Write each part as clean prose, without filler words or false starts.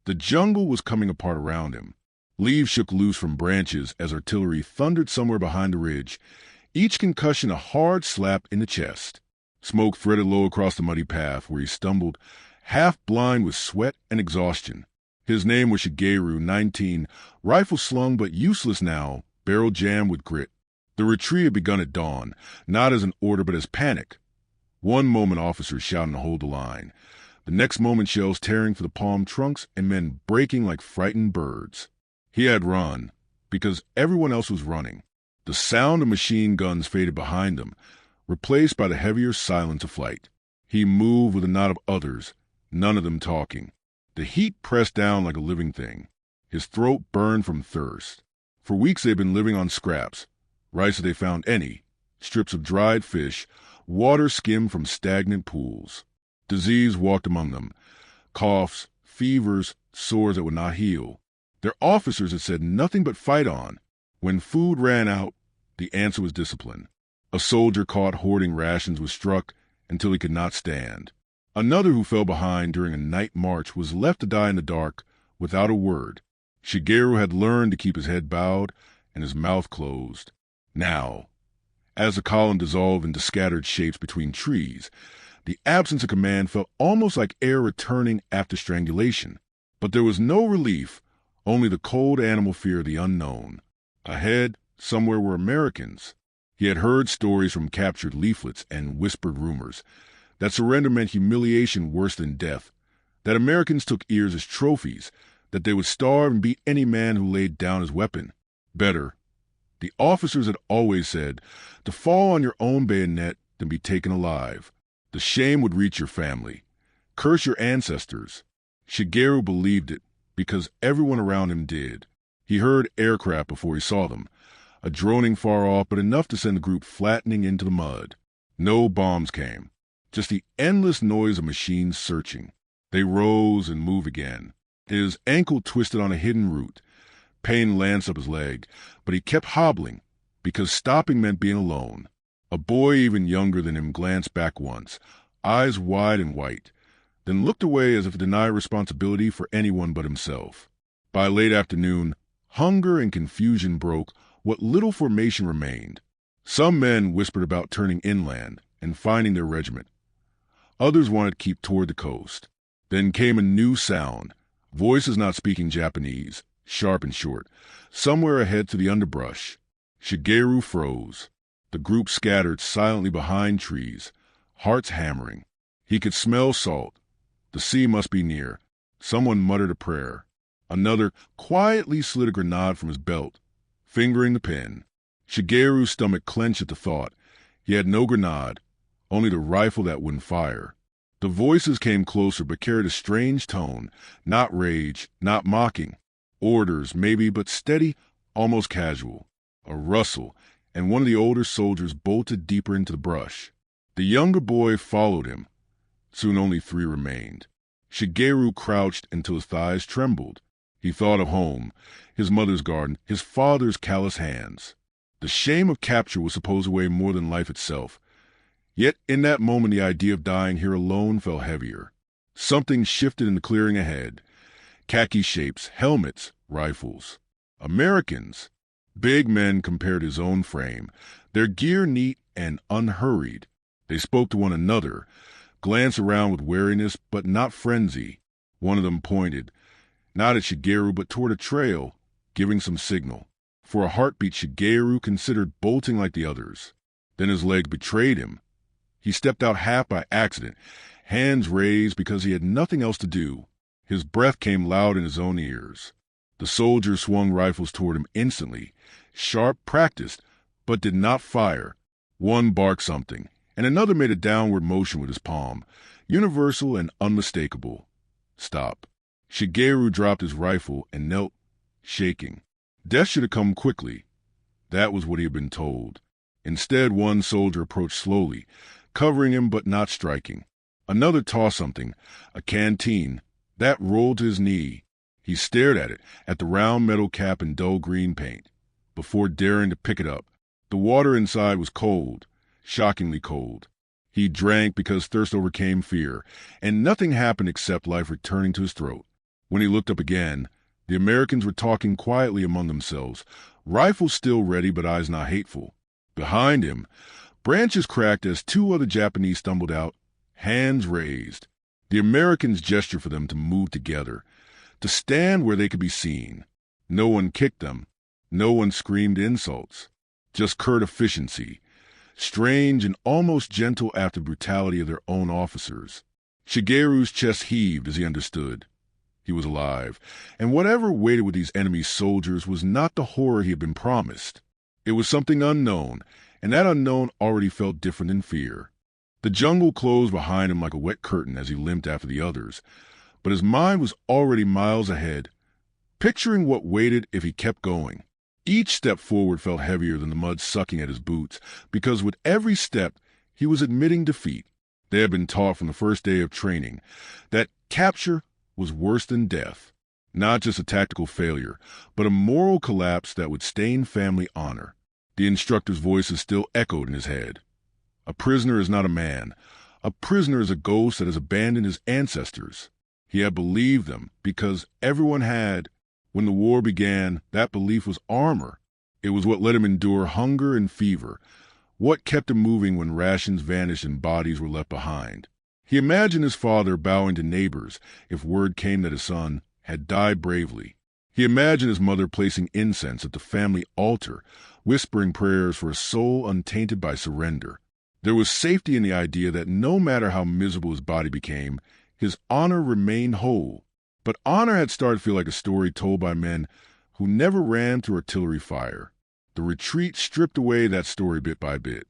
The jungle was coming apart around him. Leaves shook loose from branches as artillery thundered somewhere behind the ridge, each concussion a hard slap in the chest. Smoke threaded low across the muddy path where he stumbled, half blind with sweat and exhaustion. His name was Shigeru, 19, rifle slung but useless now, barrel jammed with grit. The retreat had begun at dawn, not as an order but as panic. One moment officers shouting to hold the line. The next moment shells tearing through the palm trunks and men breaking like frightened birds. He had run, because everyone else was running. The sound of machine guns faded behind him, replaced by the heavier silence of flight. He moved with a knot of others, none of them talking. The heat pressed down like a living thing. His throat burned from thirst. For weeks they had been living on scraps, rice if they found any, strips of dried fish, water skimmed from stagnant pools. Disease walked among them, coughs, fevers, sores that would not heal. Their officers had said nothing but fight on. When food ran out, the answer was discipline. A soldier caught hoarding rations was struck until he could not stand. Another who fell behind during a night march was left to die in the dark without a word. Shigeru had learned to keep his head bowed and his mouth closed. Now, as the column dissolved into scattered shapes between trees, the absence of command felt almost like air returning after strangulation. But there was no relief, only the cold animal fear of the unknown. Ahead, somewhere were Americans. He had heard stories from captured leaflets and whispered rumors that surrender meant humiliation worse than death, that Americans took ears as trophies, that they would starve and beat any man who laid down his weapon. Better, the officers had always said, to fall on your own bayonet than be taken alive. The shame would reach your family. Curse your ancestors. Shigeru believed it because everyone around him did. He heard aircraft before he saw them, a droning far off but enough to send the group flattening into the mud. No bombs came, just the endless noise of machines searching. They rose and moved again. His ankle twisted on a hidden root. Pain lanced up his leg, but he kept hobbling because stopping meant being alone. A boy even younger than him glanced back once, eyes wide and white, then looked away as if to deny responsibility for anyone but himself. By late afternoon, hunger and confusion broke what little formation remained. Some men whispered about turning inland and finding their regiment. Others wanted to keep toward the coast. Then came a new sound, voices not speaking Japanese, sharp and short, somewhere ahead to the underbrush. Shigeru froze. The group scattered silently behind trees, hearts hammering. He could smell salt. The sea must be near. Someone muttered a prayer. Another quietly slid a grenade from his belt, fingering the pin. Shigeru's stomach clenched at the thought. He had no grenade, only the rifle that wouldn't fire. The voices came closer but carried a strange tone, not rage, not mocking. Orders, maybe, but steady, almost casual. A rustle, and one of the older soldiers bolted deeper into the brush. The younger boy followed him. Soon only 3 remained. Shigeru crouched until his thighs trembled. He thought of home, his mother's garden, his father's callous hands. The shame of capture was supposed to weigh more than life itself. Yet in that moment the idea of dying here alone fell heavier. Something shifted in the clearing ahead. Khaki shapes, helmets, rifles. Americans. Big men compared to his own frame, their gear neat and unhurried. They spoke to one another, glanced around with wariness but not frenzy. One of them pointed, not at Shigeru but toward a trail, giving some signal. For a heartbeat Shigeru considered bolting like the others. Then his legs betrayed him. He stepped out half by accident, hands raised because he had nothing else to do. His breath came loud in his own ears. The soldiers swung rifles toward him instantly, sharp, practiced, but did not fire. One barked something, and another made a downward motion with his palm, universal and unmistakable. Stop. Shigeru dropped his rifle and knelt, shaking. Death should have come quickly. That was what he had been told. Instead, one soldier approached slowly, covering him but not striking. Another tossed something, a canteen, that rolled to his knee. He stared at it, at the round metal cap and dull green paint, before daring to pick it up. The water inside was cold, shockingly cold. He drank because thirst overcame fear, and nothing happened except life returning to his throat. When he looked up again, the Americans were talking quietly among themselves, rifles still ready but eyes not hateful. Behind him, branches cracked as two other Japanese stumbled out, hands raised. The Americans gestured for them to move together, to stand where they could be seen. No one kicked them. No one screamed insults. Just curt efficiency, strange and almost gentle after the brutality of their own officers. Shigeru's chest heaved as he understood. He was alive, and whatever waited with these enemy soldiers was not the horror he had been promised. It was something unknown, and that unknown already felt different than fear. The jungle closed behind him like a wet curtain as he limped after the others, but his mind was already miles ahead, picturing what waited if he kept going. Each step forward felt heavier than the mud sucking at his boots, because with every step he was admitting defeat. They had been taught from the first day of training that capture was worse than death, not just a tactical failure, but a moral collapse that would stain family honor. The instructor's voices still echoed in his head. A prisoner is not a man. A prisoner is a ghost that has abandoned his ancestors. He had believed them because everyone had. When the war began, that belief was armor. It was what let him endure hunger and fever, what kept him moving when rations vanished and bodies were left behind. He imagined his father bowing to neighbors if word came that his son had died bravely. He imagined his mother placing incense at the family altar, whispering prayers for a soul untainted by surrender. There was safety in the idea that no matter how miserable his body became, his honor remained whole. But honor had started to feel like a story told by men who never ran through artillery fire. The retreat stripped away that story bit by bit.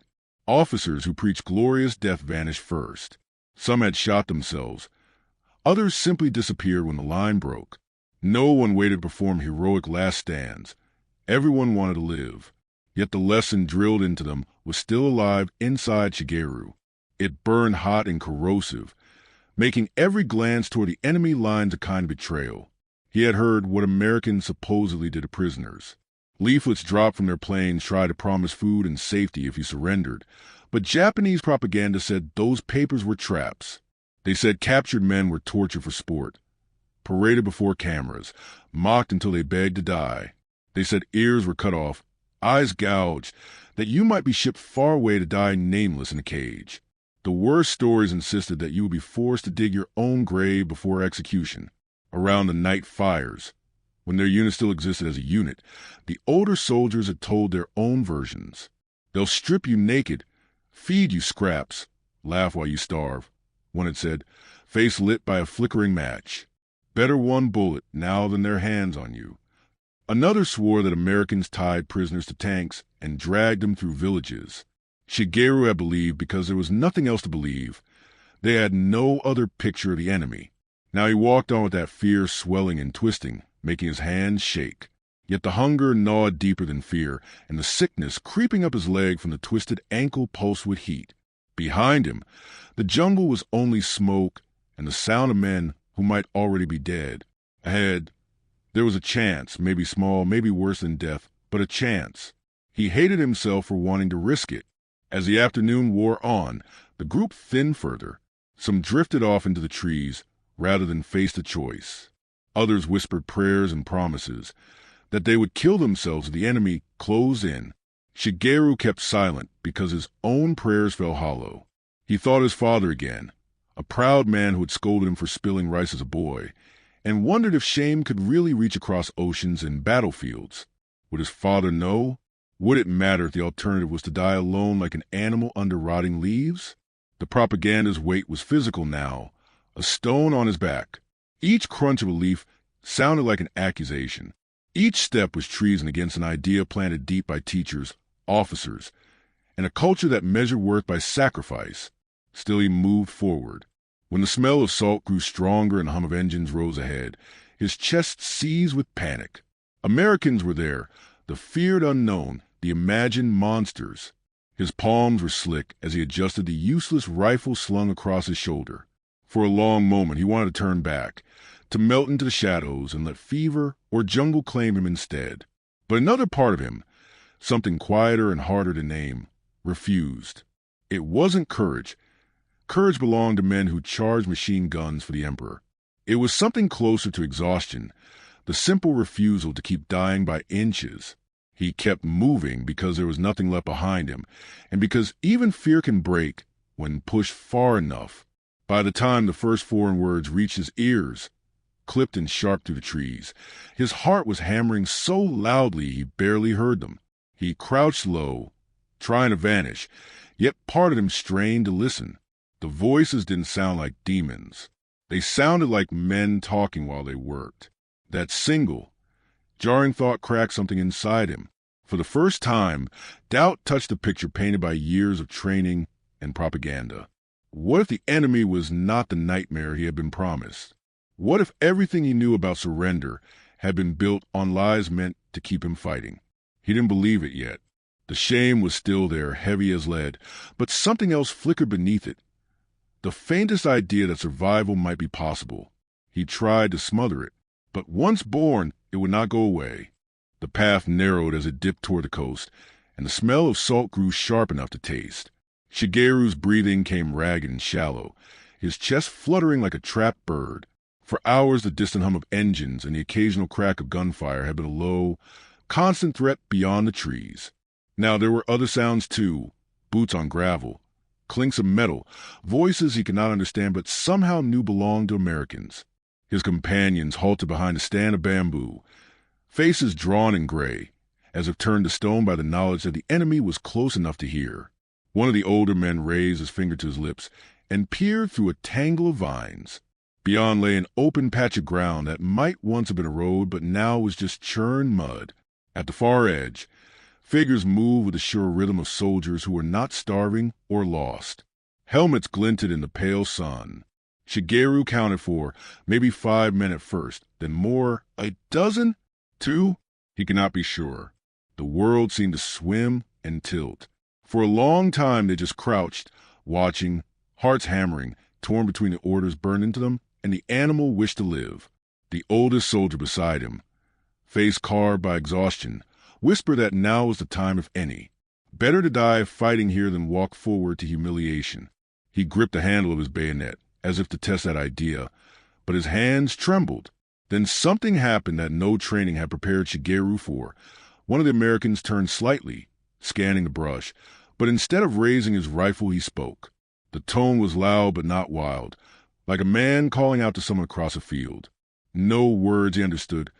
Officers who preached glorious death vanished first. Some had shot themselves. Others simply disappeared when the line broke. No one waited to perform heroic last stands. Everyone wanted to live. Yet the lesson drilled into them was still alive inside Shigeru. It burned hot and corrosive, making every glance toward the enemy lines a kind of betrayal. He had heard what Americans supposedly did to prisoners. Leaflets dropped from their planes tried to promise food and safety if he surrendered, but Japanese propaganda said those papers were traps. They said captured men were tortured for sport, paraded before cameras, mocked until they begged to die. They said ears were cut off, eyes gouged, that you might be shipped far away to die nameless in a cage. The worst stories insisted that you would be forced to dig your own grave before execution, around the night fires. When their unit still existed as a unit, the older soldiers had told their own versions. They'll strip you naked, feed you scraps, laugh while you starve, one had said, face lit by a flickering match. Better one bullet now than their hands on you. Another swore that Americans tied prisoners to tanks and dragged them through villages. Shigeru had believed because there was nothing else to believe. They had no other picture of the enemy. Now he walked on with that fear swelling and twisting, making his hands shake. Yet the hunger gnawed deeper than fear, and the sickness creeping up his leg from the twisted ankle pulsed with heat. Behind him, the jungle was only smoke and the sound of men who might already be dead. Ahead, there was a chance, maybe small, maybe worse than death, but a chance. He hated himself for wanting to risk it. As the afternoon wore on, the group thinned further. Some drifted off into the trees rather than face the choice. Others whispered prayers and promises that they would kill themselves if the enemy closed in. Shigeru kept silent because his own prayers fell hollow. He thought his father again, a proud man who had scolded him for spilling rice as a boy, and wondered if shame could really reach across oceans and battlefields. Would his father know? Would it matter if the alternative was to die alone like an animal under rotting leaves? The propaganda's weight was physical now, a stone on his back. Each crunch of a leaf sounded like an accusation. Each step was treason against an idea planted deep by teachers, officers, and a culture that measured worth by sacrifice. Still he moved forward. When the smell of salt grew stronger and the hum of engines rose ahead, his chest seized with panic. Americans were there, the feared unknown, the imagined monsters. His palms were slick as he adjusted the useless rifle slung across his shoulder. For a long moment he wanted to turn back, to melt into the shadows and let fever or jungle claim him instead. But another part of him, something quieter and harder to name, refused. It wasn't courage. Courage belonged to men who charged machine guns for the Emperor. It was something closer to exhaustion, the simple refusal to keep dying by inches. He kept moving because there was nothing left behind him, and because even fear can break when pushed far enough. By the time the first foreign words reached his ears, clipped and sharp through the trees, his heart was hammering so loudly he barely heard them. He crouched low, trying to vanish, yet part of him strained to listen. The voices didn't sound like demons. They sounded like men talking while they worked. That single, jarring thought cracked something inside him. For the first time, doubt touched the picture painted by years of training and propaganda. What if the enemy was not the nightmare he had been promised? What if everything he knew about surrender had been built on lies meant to keep him fighting? He didn't believe it yet. The shame was still there, heavy as lead, but something else flickered beneath it. The faintest idea that survival might be possible. He tried to smother it, but once born, it would not go away. The path narrowed as it dipped toward the coast, and the smell of salt grew sharp enough to taste. Shigeru's breathing came ragged and shallow, his chest fluttering like a trapped bird. For hours the distant hum of engines and the occasional crack of gunfire had been a low, constant threat beyond the trees. Now there were other sounds too, boots on gravel, clinks of metal, voices he could not understand but somehow knew belonged to Americans. His companions halted behind a stand of bamboo, faces drawn in gray, as if turned to stone by the knowledge that the enemy was close enough to hear. One of the older men raised his finger to his lips and peered through a tangle of vines. Beyond lay an open patch of ground that might once have been a road but now was just churned mud. At the far edge, figures moved with the sure rhythm of soldiers who were not starving or lost. Helmets glinted in the pale sun. Shigeru counted for maybe 5 men at first, then more, a dozen? 2? He could not be sure. The world seemed to swim and tilt. For a long time they just crouched, watching, hearts hammering, torn between the orders burned into them, and the animal wished to live. The oldest soldier beside him, face carved by exhaustion, whispered that now was the time if any. Better to die fighting here than walk forward to humiliation. He gripped the handle of his bayonet, as if to test that idea, but his hands trembled. Then something happened that no training had prepared Shigeru for. One of the Americans turned slightly, scanning the brush, but instead of raising his rifle, he spoke. The tone was loud but not wild, like a man calling out to someone across a field. No words he understood,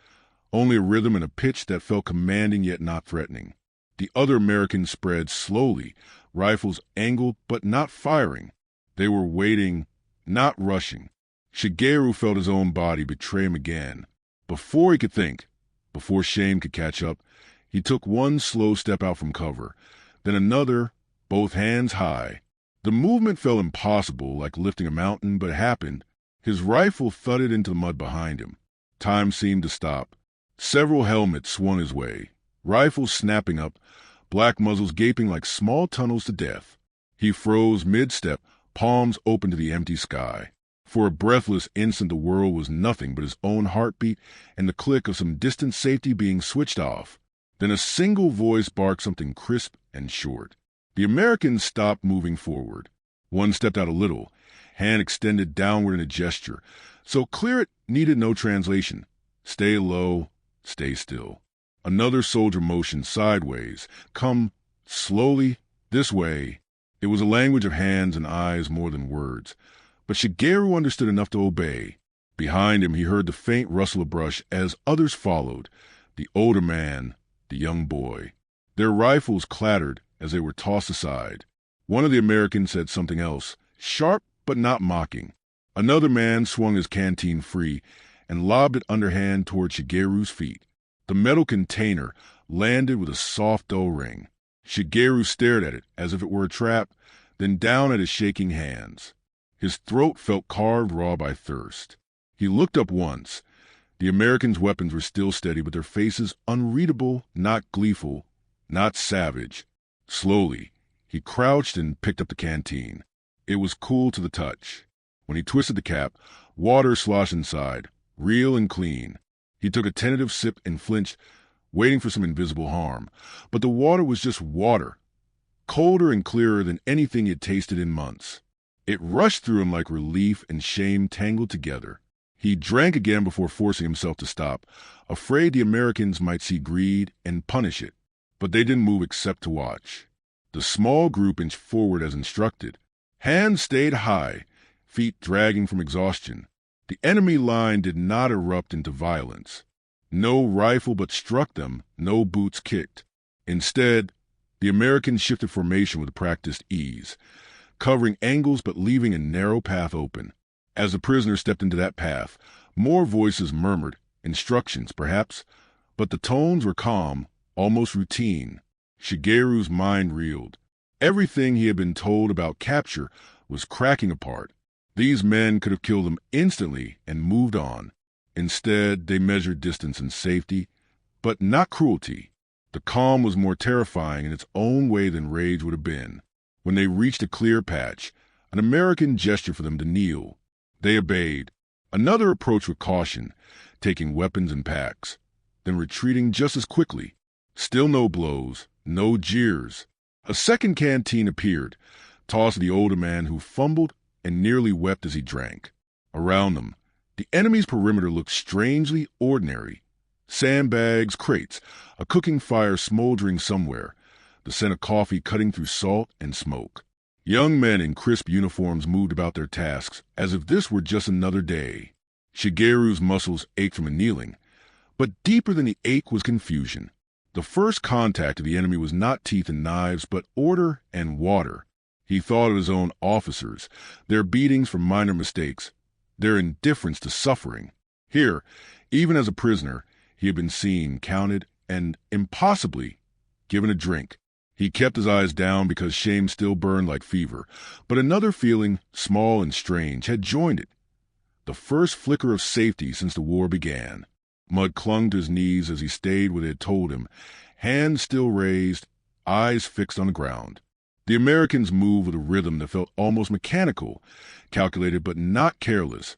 only a rhythm and a pitch that felt commanding yet not threatening. The other Americans spread slowly, rifles angled but not firing. They were waiting, not rushing. Shigeru felt his own body betray him again. Before he could think, before shame could catch up, he took one slow step out from cover, then another, both hands high. The movement felt impossible, like lifting a mountain, but it happened. His rifle thudded into the mud behind him. Time seemed to stop. Several helmets swung his way, rifles snapping up, black muzzles gaping like small tunnels to death. He froze mid-step, palms open to the empty sky. For a breathless instant the world was nothing but his own heartbeat and the click of some distant safety being switched off. Then a single voice barked something crisp and short. The Americans stopped moving forward. One stepped out a little, hand extended downward in a gesture, so clear it needed no translation. Stay low, stay still. Another soldier motioned sideways. Come slowly, this way. It was a language of hands and eyes more than words. But Shigeru understood enough to obey. Behind him he heard the faint rustle of brush as others followed, the older man, the young boy. Their rifles clattered as they were tossed aside. One of the Americans said something else, sharp but not mocking. Another man swung his canteen free and lobbed it underhand toward Shigeru's feet. The metal container landed with a soft dull ring. Shigeru stared at it as if it were a trap, then down at his shaking hands. His throat felt carved raw by thirst. He looked up once. The Americans' weapons were still steady, but their faces unreadable, not gleeful, not savage. Slowly, he crouched and picked up the canteen. It was cool to the touch. When he twisted the cap, water sloshed inside, real and clean. He took a tentative sip and flinched, waiting for some invisible harm. But the water was just water, colder and clearer than anything he had tasted in months. It rushed through him like relief and shame tangled together. He drank again before forcing himself to stop, afraid the Americans might see greed and punish it. But they didn't move except to watch. The small group inched forward as instructed. Hands stayed high, feet dragging from exhaustion. The enemy line did not erupt into violence. No rifle but struck them, no boots kicked. Instead, the Americans shifted formation with practiced ease, covering angles but leaving a narrow path open. As the prisoners stepped into that path, more voices murmured, instructions perhaps, but the tones were calm, almost routine. Shigeru's mind reeled. Everything he had been told about capture was cracking apart. These men could have killed him instantly and moved on. Instead, they measured distance and safety, but not cruelty. The calm was more terrifying in its own way than rage would have been. When they reached a clear patch, an American gestured for them to kneel. They obeyed. Another approached with caution, taking weapons and packs, then retreating just as quickly. Still no blows, no jeers. A second canteen appeared, tossed to the older man who fumbled and nearly wept as he drank. Around them, the enemy's perimeter looked strangely ordinary. Sandbags, crates, a cooking fire smoldering somewhere, the scent of coffee cutting through salt and smoke. Young men in crisp uniforms moved about their tasks as if this were just another day. Shigeru's muscles ached from kneeling, but deeper than the ache was confusion. The first contact of the enemy was not teeth and knives, but order and water. He thought of his own officers, their beatings for minor mistakes, their indifference to suffering. Here, even as a prisoner, he had been seen, counted, and, impossibly, given a drink. He kept his eyes down because shame still burned like fever, but another feeling, small and strange, had joined it. The first flicker of safety since the war began. Mud clung to his knees as he stayed where they had told him, hands still raised, eyes fixed on the ground. The Americans moved with a rhythm that felt almost mechanical, calculated but not careless,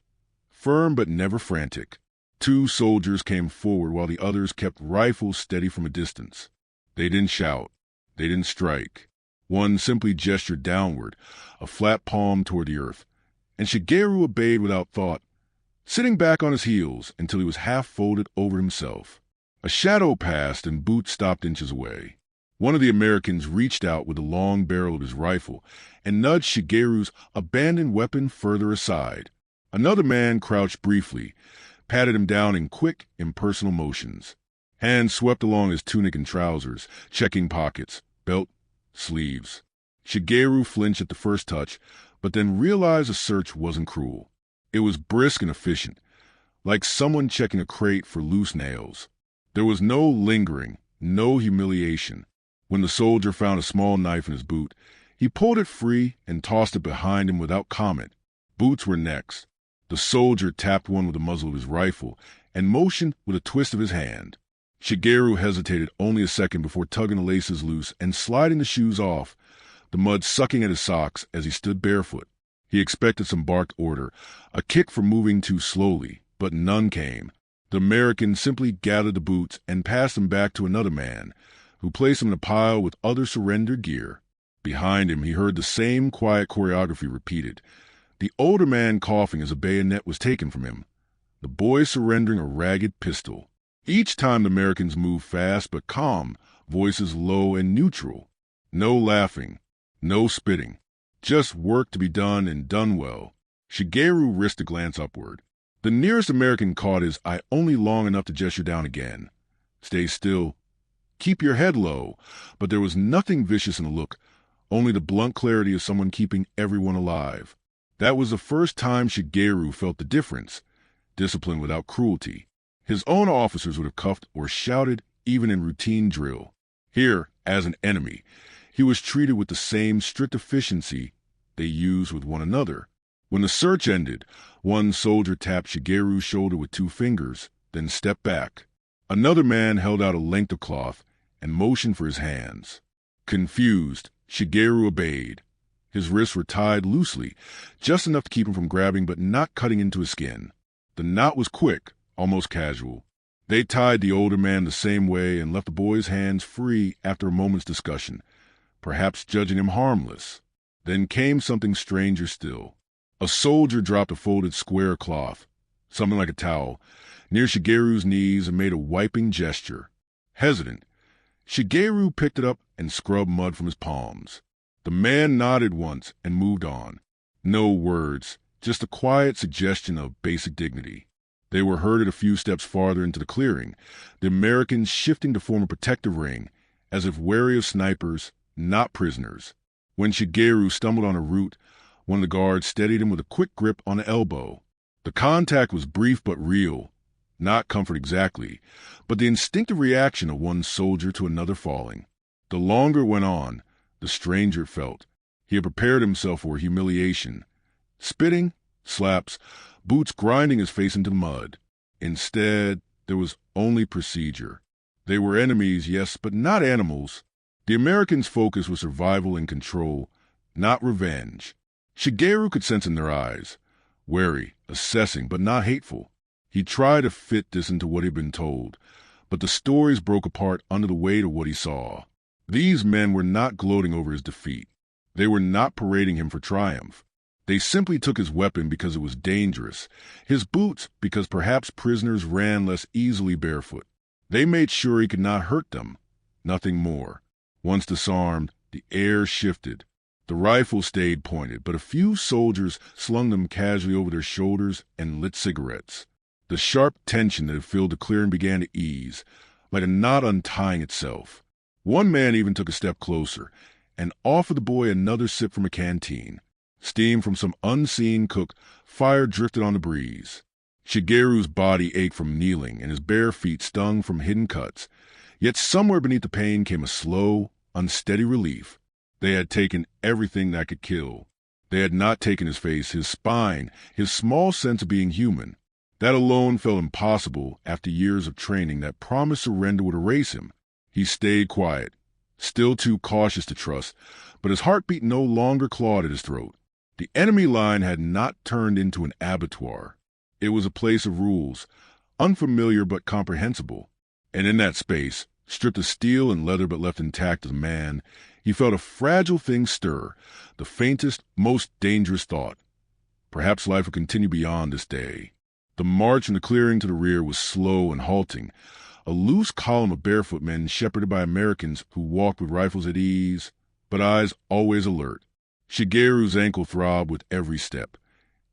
firm but never frantic. 2 soldiers came forward while the others kept rifles steady from a distance. They didn't shout. They didn't strike. One simply gestured downward, a flat palm toward the earth, and Shigeru obeyed without thought, sitting back on his heels until he was half folded over himself. A shadow passed and Boots stopped inches away. One of the Americans reached out with the long barrel of his rifle and nudged Shigeru's abandoned weapon further aside. Another man crouched briefly, patted him down in quick, impersonal motions. Hands swept along his tunic and trousers, checking pockets, belt, sleeves. Shigeru flinched at the first touch, but then realized the search wasn't cruel. It was brisk and efficient, like someone checking a crate for loose nails. There was no lingering, no humiliation. When the soldier found a small knife in his boot, he pulled it free and tossed it behind him without comment. Boots were next. The soldier tapped one with the muzzle of his rifle and motioned with a twist of his hand. Shigeru hesitated only a second before tugging the laces loose and sliding the shoes off, the mud sucking at his socks as he stood barefoot. He expected some barked order, a kick for moving too slowly, but none came. The American simply gathered the boots and passed them back to another man, who placed them in a pile with other surrendered gear. Behind him, he heard the same quiet choreography repeated, the older man coughing as a bayonet was taken from him, the boy surrendering a ragged pistol. Each time the Americans moved fast but calm, voices low and neutral. No laughing, no spitting. Just work to be done and done well. Shigeru risked a glance upward. The nearest American caught his eye only long enough to gesture down again. Stay still. Keep your head low. But there was nothing vicious in the look, only the blunt clarity of someone keeping everyone alive. That was the first time Shigeru felt the difference. Discipline without cruelty. His own officers would have cuffed or shouted even in routine drill. Here, as an enemy, he was treated with the same strict efficiency they used with one another. When the search ended, one soldier tapped Shigeru's shoulder with 2 fingers, then stepped back. Another man held out a length of cloth and motioned for his hands. Confused, Shigeru obeyed. His wrists were tied loosely, just enough to keep him from grabbing but not cutting into his skin. The knot was quick, almost casual. They tied the older man the same way and left the boy's hands free after a moment's discussion, perhaps judging him harmless. Then came something stranger still. A soldier dropped a folded square cloth, something like a towel, near Shigeru's knees and made a wiping gesture. Hesitant, Shigeru picked it up and scrubbed mud from his palms. The man nodded once and moved on. No words, just a quiet suggestion of basic dignity. They were herded a few steps farther into the clearing, the Americans shifting to form a protective ring, as if wary of snipers, not prisoners. When Shigeru stumbled on a root, one of the guards steadied him with a quick grip on the elbow. The contact was brief but real, not comfort exactly, but the instinctive reaction of one soldier to another falling. The longer it went on, the stranger it felt. He had prepared himself for humiliation. Spitting, slaps, boots grinding his face into the mud. Instead, there was only procedure. They were enemies, yes, but not animals. The Americans' focus was survival and control, not revenge. Shigeru could sense in their eyes. Wary, assessing, but not hateful. He tried to fit this into what he'd been told, but the stories broke apart under the weight of what he saw. These men were not gloating over his defeat. They were not parading him for triumph. They simply took his weapon because it was dangerous, his boots because perhaps prisoners ran less easily barefoot. They made sure he could not hurt them, nothing more. Once disarmed, the air shifted. The rifles stayed pointed, but a few soldiers slung them casually over their shoulders and lit cigarettes. The sharp tension that had filled the clearing began to ease, like a knot untying itself. One man even took a step closer and offered the boy another sip from a canteen. Steam from some unseen cook, fire drifted on the breeze. Shigeru's body ached from kneeling and his bare feet stung from hidden cuts. Yet somewhere beneath the pain came a slow, unsteady relief. They had taken everything that could kill. They had not taken his face, his spine, his small sense of being human. That alone felt impossible after years of training that promised surrender would erase him. He stayed quiet, still too cautious to trust, but his heartbeat no longer clawed at his throat. The enemy line had not turned into an abattoir. It was a place of rules, unfamiliar but comprehensible. And in that space, stripped of steel and leather but left intact as a man, he felt a fragile thing stir, the faintest, most dangerous thought. Perhaps life would continue beyond this day. The march in the clearing to the rear was slow and halting, a loose column of barefoot men shepherded by Americans who walked with rifles at ease, but eyes always alert. Shigeru's ankle throbbed with every step,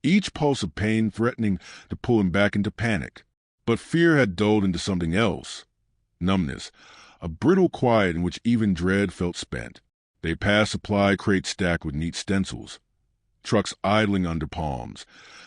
each pulse of pain threatening to pull him back into panic. But fear had dulled into something else. Numbness, a brittle quiet in which even dread felt spent. They passed supply crates stacked with neat stencils, trucks idling under palms,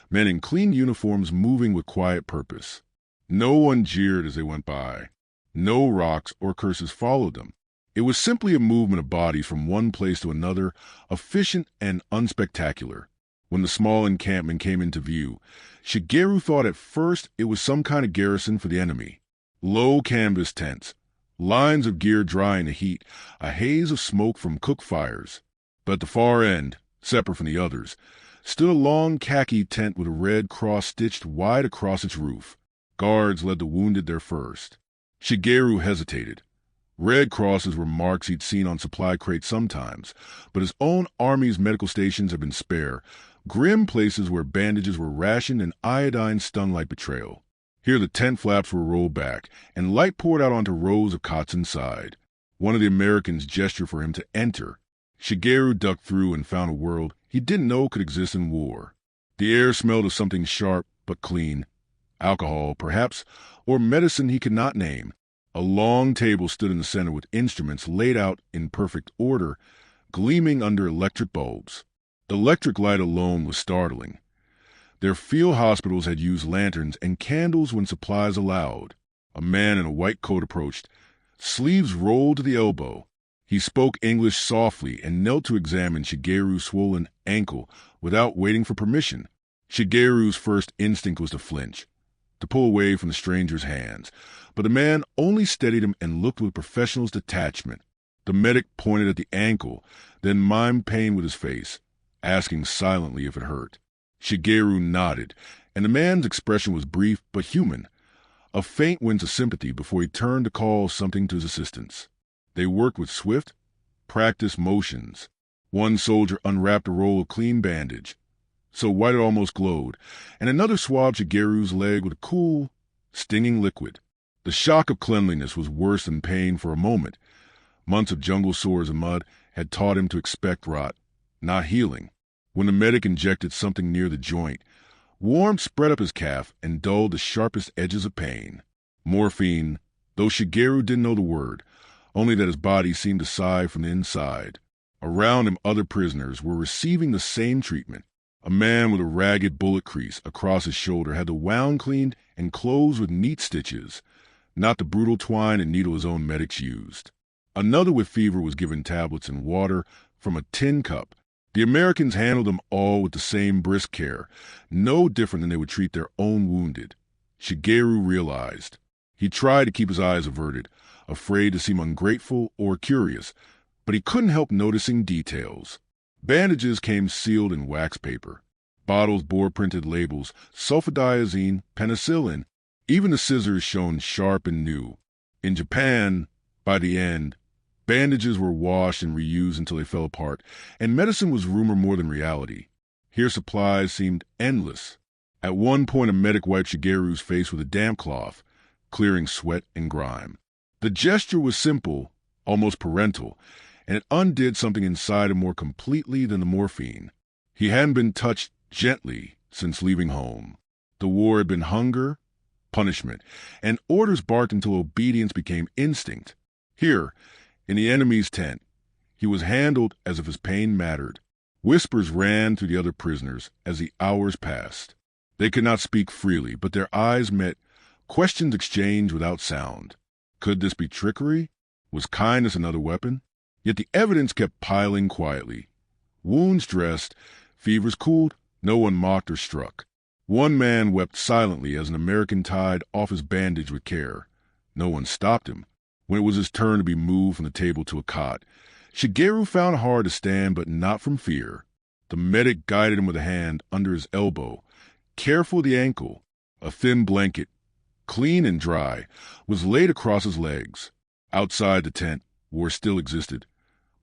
men in clean uniforms moving with quiet purpose. No one jeered as they went by. No rocks or curses followed them. It was simply a movement of bodies from one place to another, efficient and unspectacular. When the small encampment came into view, Shigeru thought at first it was some kind of garrison for the enemy. Low canvas tents, lines of gear drying the heat, a haze of smoke from cook fires. But at the far end, separate from the others, stood a long khaki tent with a red cross stitched wide across its roof. Guards led the wounded there first. Shigeru hesitated. Red crosses were marks he'd seen on supply crates sometimes, but his own army's medical stations had been spare, grim places where bandages were rationed and iodine stung like betrayal. Here the tent flaps were rolled back, and light poured out onto rows of cots inside. One of the Americans gestured for him to enter. Shigeru ducked through and found a world he didn't know could exist in war. The air smelled of something sharp but clean. Alcohol, perhaps, or medicine he could not name. A long table stood in the center with instruments laid out in perfect order, gleaming under electric bulbs. The electric light alone was startling. Their field hospitals had used lanterns and candles when supplies allowed. A man in a white coat approached, sleeves rolled to the elbow. He spoke English softly and knelt to examine Shigeru's swollen ankle without waiting for permission. Shigeru's first instinct was to flinch, to pull away from the stranger's hands, but the man only steadied him and looked with professional's detachment. The medic pointed at the ankle, then mimed pain with his face, asking silently if it hurt. Shigeru nodded, and the man's expression was brief but human, a faint wince of sympathy before he turned to call something to his assistants. They worked with swift, practiced motions. One soldier unwrapped a roll of clean bandage. so white it almost glowed, and another swabbed Shigeru's leg with a cool, stinging liquid. The shock of cleanliness was worse than pain for a moment. Months of jungle sores and mud had taught him to expect rot, not healing. When the medic injected something near the joint, warmth spread up his calf and dulled the sharpest edges of pain. Morphine, though Shigeru didn't know the word, only that his body seemed to sigh from the inside. Around him, other prisoners were receiving the same treatment. A man with a ragged bullet crease across his shoulder had the wound cleaned and closed with neat stitches, not the brutal twine and needle his own medics used. Another with fever was given tablets and water from a tin cup. The Americans handled them all with the same brisk care, no different than they would treat their own wounded. Shigeru realized. He tried to keep his eyes averted, afraid to seem ungrateful or curious, but he couldn't help noticing details. Bandages came sealed in wax paper. Bottles bore printed labels, sulfadiazine, penicillin. Even the scissors shone sharp and new. In Japan, by the end, bandages were washed and reused until they fell apart, and medicine was rumor more than reality. Here supplies seemed endless. At one point, a medic wiped Shigeru's face with a damp cloth, clearing sweat and grime. The gesture was simple, almost parental, and it undid something inside him more completely than the morphine. He hadn't been touched gently since leaving home. The war had been hunger, punishment, and orders barked until obedience became instinct. Here, in the enemy's tent, he was handled as if his pain mattered. Whispers ran through the other prisoners as the hours passed. They could not speak freely, but their eyes met, questions exchanged without sound. Could this be trickery? Was kindness another weapon? Yet the evidence kept piling quietly. Wounds dressed, fevers cooled, no one mocked or struck. One man wept silently as an American tied off his bandage with care. No one stopped him. When it was his turn to be moved from the table to a cot, Shigeru found it hard to stand, but not from fear. The medic guided him with a hand under his elbow, careful of the ankle. A thin blanket, clean and dry, was laid across his legs. Outside the tent, war still existed.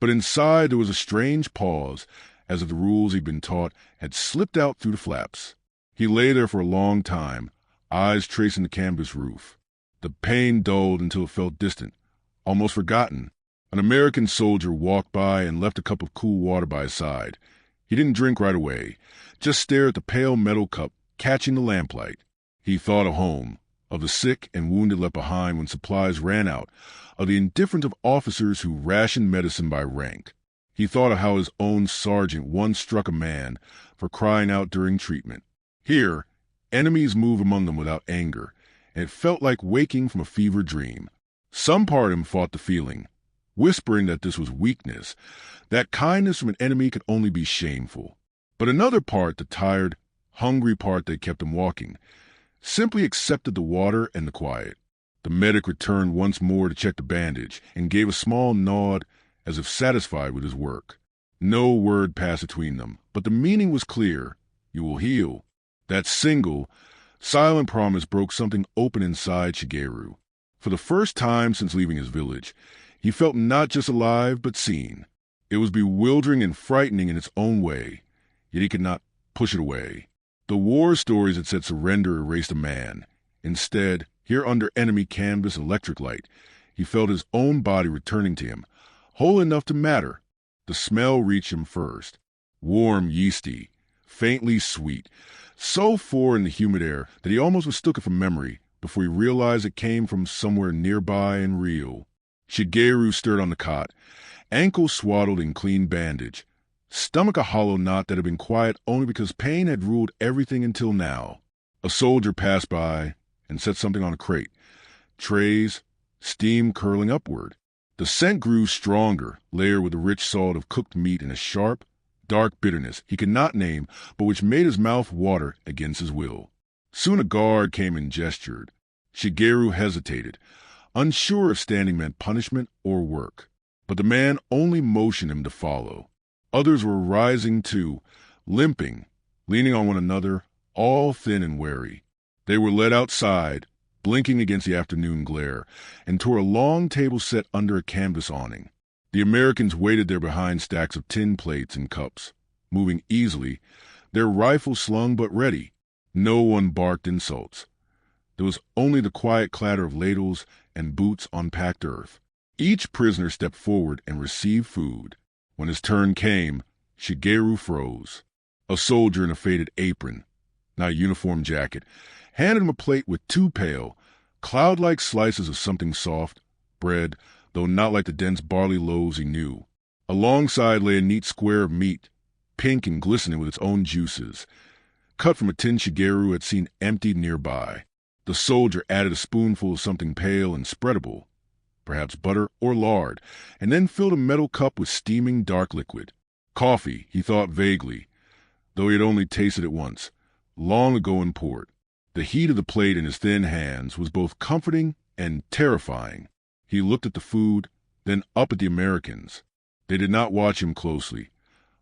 But inside there was a strange pause, as if the rules he'd been taught had slipped out through the flaps. He lay there for a long time, eyes tracing the canvas roof. The pain dulled until it felt distant, almost forgotten. An American soldier walked by and left a cup of cool water by his side. He didn't drink right away, just stared at the pale metal cup, catching the lamplight. He thought of home, of the sick and wounded left behind when supplies ran out, of the indifference of officers who rationed medicine by rank. He thought of how his own sergeant once struck a man for crying out during treatment. Here, enemies move among them without anger, and it felt like waking from a fever dream. Some part of him fought the feeling, whispering that this was weakness, that kindness from an enemy could only be shameful. But another part, the tired, hungry part that kept him walking, simply accepted the water and the quiet. The medic returned once more to check the bandage and gave a small nod as if satisfied with his work. No word passed between them, but the meaning was clear. You will heal. That single, silent promise broke something open inside Shigeru. For the first time since leaving his village, he felt not just alive but seen. It was bewildering and frightening in its own way, yet he could not push it away. The war stories that said surrender erased a man. Instead, here under enemy canvas and electric light, he felt his own body returning to him, whole enough to matter. The smell reached him first. Warm, yeasty, faintly sweet, so foreign in the humid air that he almost mistook it for memory before he realized it came from somewhere nearby and real. Shigeru stirred on the cot, ankle swaddled in clean bandage, stomach a hollow knot that had been quiet only because pain had ruled everything until now. A soldier passed by and set something on a crate. Trays, steam curling upward. The scent grew stronger, layered with the rich salt of cooked meat and a sharp, dark bitterness he could not name, but which made his mouth water against his will. Soon a guard came and gestured. Shigeru hesitated, unsure if standing meant punishment or work. But the man only motioned him to follow. Others were rising too, limping, leaning on one another, all thin and weary. They were led outside, blinking against the afternoon glare, and toward a long table set under a canvas awning. The Americans waited there behind stacks of tin plates and cups, moving easily, their rifles slung but ready. No one barked insults. There was only the quiet clatter of ladles and boots on packed earth. Each prisoner stepped forward and received food. When his turn came, Shigeru froze. A soldier in a faded apron, not a uniform jacket, handed him a plate with two pale, cloud-like slices of something soft, bread, though not like the dense barley loaves he knew. Alongside lay a neat square of meat, pink and glistening with its own juices, cut from a tin Shigeru had seen emptied nearby. The soldier added a spoonful of something pale and spreadable, perhaps butter or lard, and then filled a metal cup with steaming dark liquid. Coffee, he thought vaguely, though he had only tasted it once, long ago in port. The heat of the plate in his thin hands was both comforting and terrifying. He looked at the food, then up at the Americans. They did not watch him closely,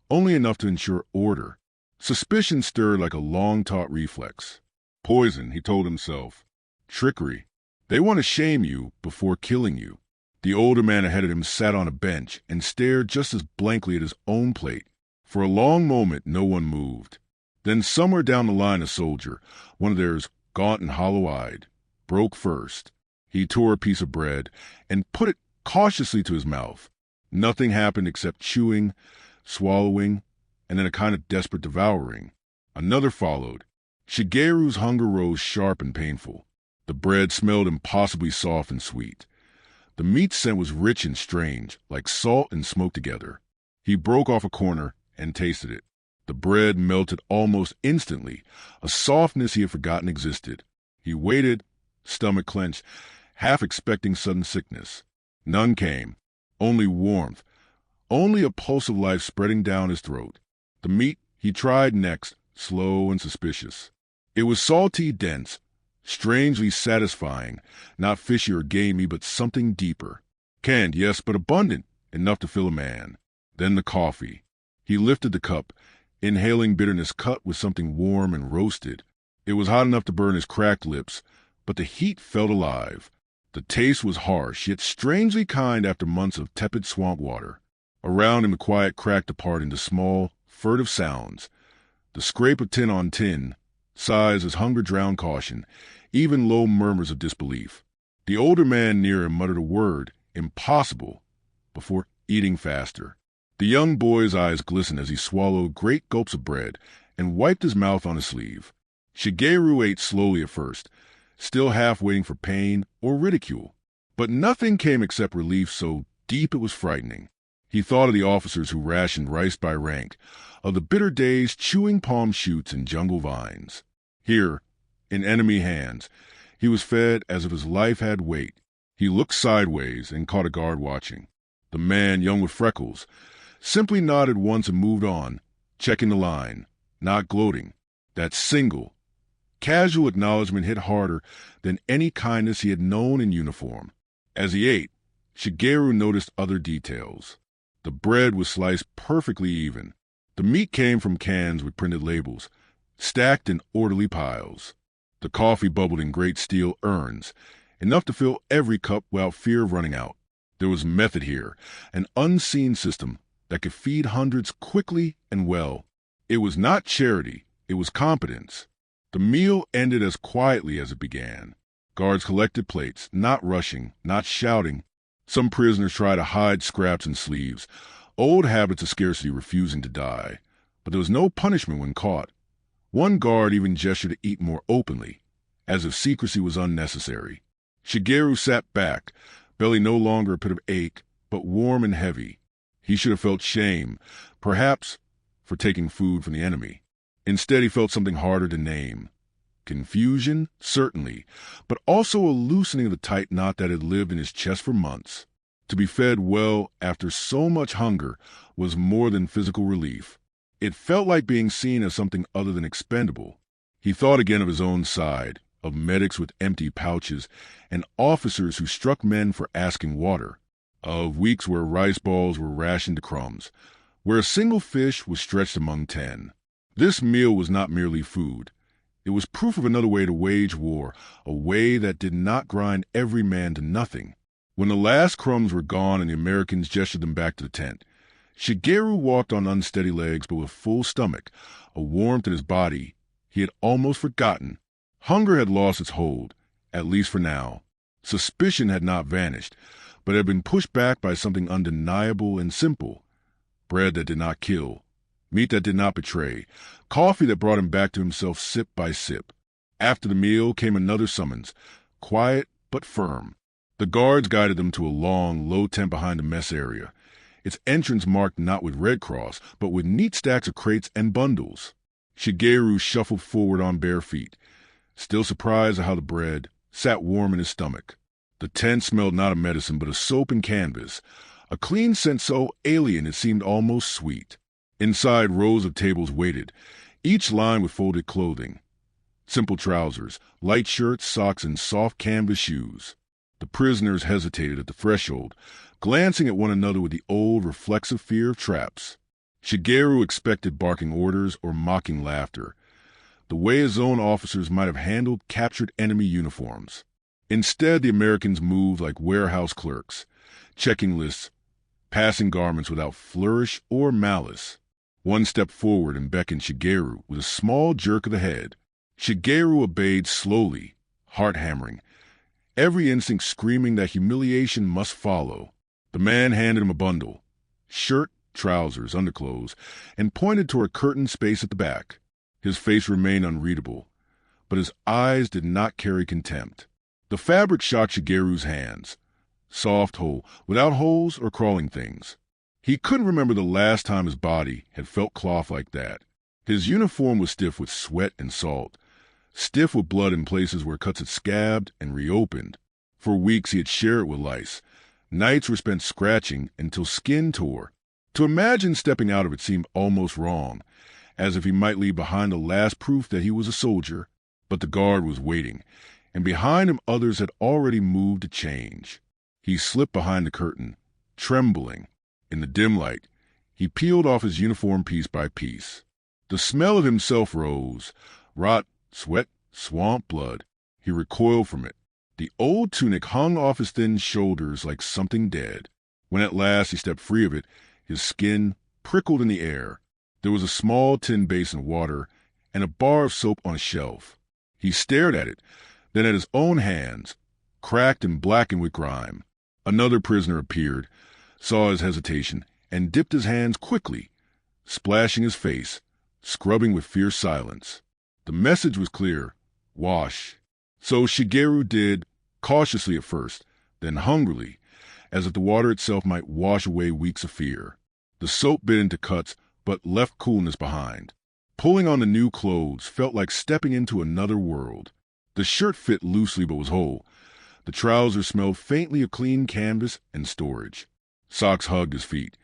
only enough to ensure order. Suspicion stirred like a long-taught reflex. Poison, he told himself. Trickery. They want to shame you before killing you. The older man ahead of him sat on a bench and stared just as blankly at his own plate. For a long moment, no one moved. Then somewhere down the line a soldier, one of theirs gaunt and hollow-eyed, broke first. He tore a piece of bread and put it cautiously to his mouth. Nothing happened except chewing, swallowing, and then a kind of desperate devouring. Another followed. Shigeru's hunger rose sharp and painful. The bread smelled impossibly soft and sweet. The meat scent was rich and strange, like salt and smoke together. He broke off a corner and tasted it. The bread melted almost instantly, a softness he had forgotten existed. He waited, stomach clenched, half expecting sudden sickness. None came, only warmth, only a pulse of life spreading down his throat. The meat he tried next, slow and suspicious. It was salty, dense, strangely satisfying, not fishy or gamey, but something deeper. Canned, yes, but abundant, enough to fill a man. Then the coffee. He lifted the cup, inhaling bitterness cut with something warm and roasted. It was hot enough to burn his cracked lips, but the heat felt alive. The taste was harsh, yet strangely kind after months of tepid swamp water. Around him the quiet cracked apart into small, furtive sounds. The scrape of tin on tin, sighs as hunger drowned caution, even low murmurs of disbelief. The older man near him muttered a word, impossible, before eating faster. The young boy's eyes glistened as he swallowed great gulps of bread and wiped his mouth on his sleeve. Shigeru ate slowly at first, still half waiting for pain or ridicule. But nothing came except relief so deep it was frightening. He thought of the officers who rationed rice by rank, of the bitter days chewing palm shoots and jungle vines. Here, in enemy hands, he was fed as if his life had weight. He looked sideways and caught a guard watching. The man, young with freckles, simply nodded once and moved on, checking the line, not gloating. That single, casual acknowledgement hit harder than any kindness he had known in uniform. As he ate, Shigeru noticed other details. The bread was sliced perfectly even. The meat came from cans with printed labels, stacked in orderly piles. The coffee bubbled in great steel urns, enough to fill every cup without fear of running out. There was method here, an unseen system that could feed hundreds quickly and well. It was not charity, it was competence. The meal ended as quietly as it began. Guards collected plates, not rushing, not shouting. Some prisoners tried to hide scraps and sleeves, old habits of scarcity refusing to die. But there was no punishment when caught. One guard even gestured to eat more openly, as if secrecy was unnecessary. Shigeru sat back, belly no longer a pit of ache, but warm and heavy. He should have felt shame, perhaps, for taking food from the enemy. Instead, he felt something harder to name. Confusion, certainly, but also a loosening of the tight knot that had lived in his chest for months. To be fed well after so much hunger was more than physical relief. It felt like being seen as something other than expendable. He thought again of his own side, of medics with empty pouches, and officers who struck men for asking water, of weeks where rice balls were rationed to crumbs, where a single fish was stretched among 10. This meal was not merely food. It was proof of another way to wage war, a way that did not grind every man to nothing. When the last crumbs were gone and the Americans gestured them back to the tent, Shigeru walked on unsteady legs but with a full stomach, a warmth in his body he had almost forgotten. Hunger had lost its hold, at least for now. Suspicion had not vanished, but had been pushed back by something undeniable and simple. Bread that did not kill, meat that did not betray, coffee that brought him back to himself sip by sip. After the meal came another summons, quiet but firm. The guards guided them to a long, low tent behind the mess area, its entrance marked not with Red Cross, but with neat stacks of crates and bundles. Shigeru shuffled forward on bare feet, still surprised at how the bread sat warm in his stomach. The tent smelled not of medicine but of soap and canvas, a clean scent so alien it seemed almost sweet. Inside, rows of tables waited, each lined with folded clothing. Simple trousers, light shirts, socks, and soft canvas shoes. The prisoners hesitated at the threshold, glancing at one another with the old, reflexive fear of traps. Shigeru expected barking orders or mocking laughter, the way his own officers might have handled captured enemy uniforms. Instead, the Americans moved like warehouse clerks, checking lists, passing garments without flourish or malice. One stepped forward and beckoned Shigeru with a small jerk of the head. Shigeru obeyed slowly, heart-hammering, every instinct screaming that humiliation must follow. The man handed him a bundle, shirt, trousers, underclothes, and pointed toward a curtained space at the back. His face remained unreadable, but his eyes did not carry contempt. The fabric shocked Shigeru's hands, soft, whole, without holes or crawling things. He couldn't remember the last time his body had felt cloth like that. His uniform was stiff with sweat and salt, stiff with blood in places where cuts had scabbed and reopened. For weeks he had shared it with lice. Nights were spent scratching until skin tore. To imagine stepping out of it seemed almost wrong, as if he might leave behind the last proof that he was a soldier. But the guard was waiting, and behind him others had already moved to change. He slipped behind the curtain, trembling. In the dim light, he peeled off his uniform piece by piece. The smell of himself rose, rot, sweat, swamp blood. He recoiled from it. The old tunic hung off his thin shoulders like something dead. When at last he stepped free of it, his skin prickled in the air. There was a small tin basin of water and a bar of soap on a shelf. He stared at it, then at his own hands, cracked and blackened with grime. Another prisoner appeared, saw his hesitation, and dipped his hands quickly, splashing his face, scrubbing with fierce silence. The message was clear: wash. So Shigeru did, cautiously at first, then hungrily, as if the water itself might wash away weeks of fear. The soap bit into cuts, but left coolness behind. Pulling on the new clothes felt like stepping into another world. The shirt fit loosely but was whole. The trousers smelled faintly of clean canvas and storage. Socks hugged his feet.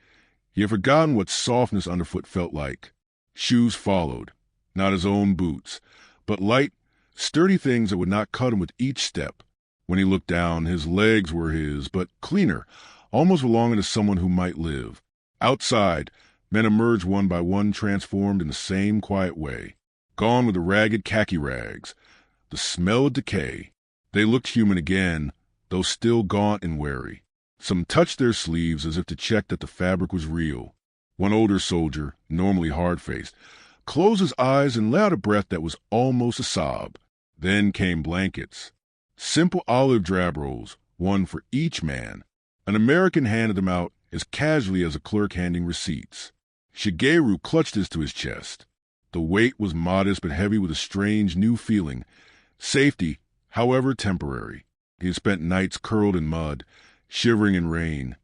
He had forgotten what softness underfoot felt like. Shoes followed, not his own boots, but light, sturdy things that would not cut him with each step. When he looked down, his legs were his, but cleaner, almost belonging to someone who might live. Outside, men emerged one by one, transformed in the same quiet way, gone with the ragged khaki rags, the smell of decay. They looked human again, though still gaunt and wary. Some touched their sleeves as if to check that the fabric was real. One older soldier, normally hard-faced, closed his eyes and let out a breath that was almost a sob. Then came blankets. Simple olive drab rolls, one for each man. An American handed them out as casually as a clerk handing receipts. Shigeru clutched this to his chest. The weight was modest but heavy with a strange new feeling. Safety, however temporary. He had spent nights curled in mud, shivering in rain,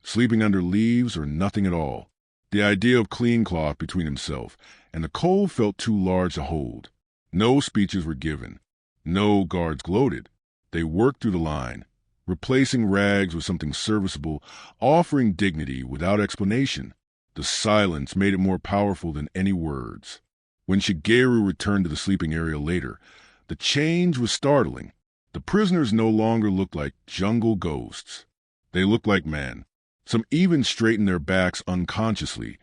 sleeping under leaves or nothing at all. The idea of clean cloth between himself and the cold felt too large to hold. No speeches were given. No guards gloated. They worked through the line, replacing rags with something serviceable, offering dignity without explanation. The silence made it more powerful than any words. When Shigeru returned to the sleeping area later, the change was startling. The prisoners no longer looked like jungle ghosts. They looked like men. Some even straightened their backs unconsciously,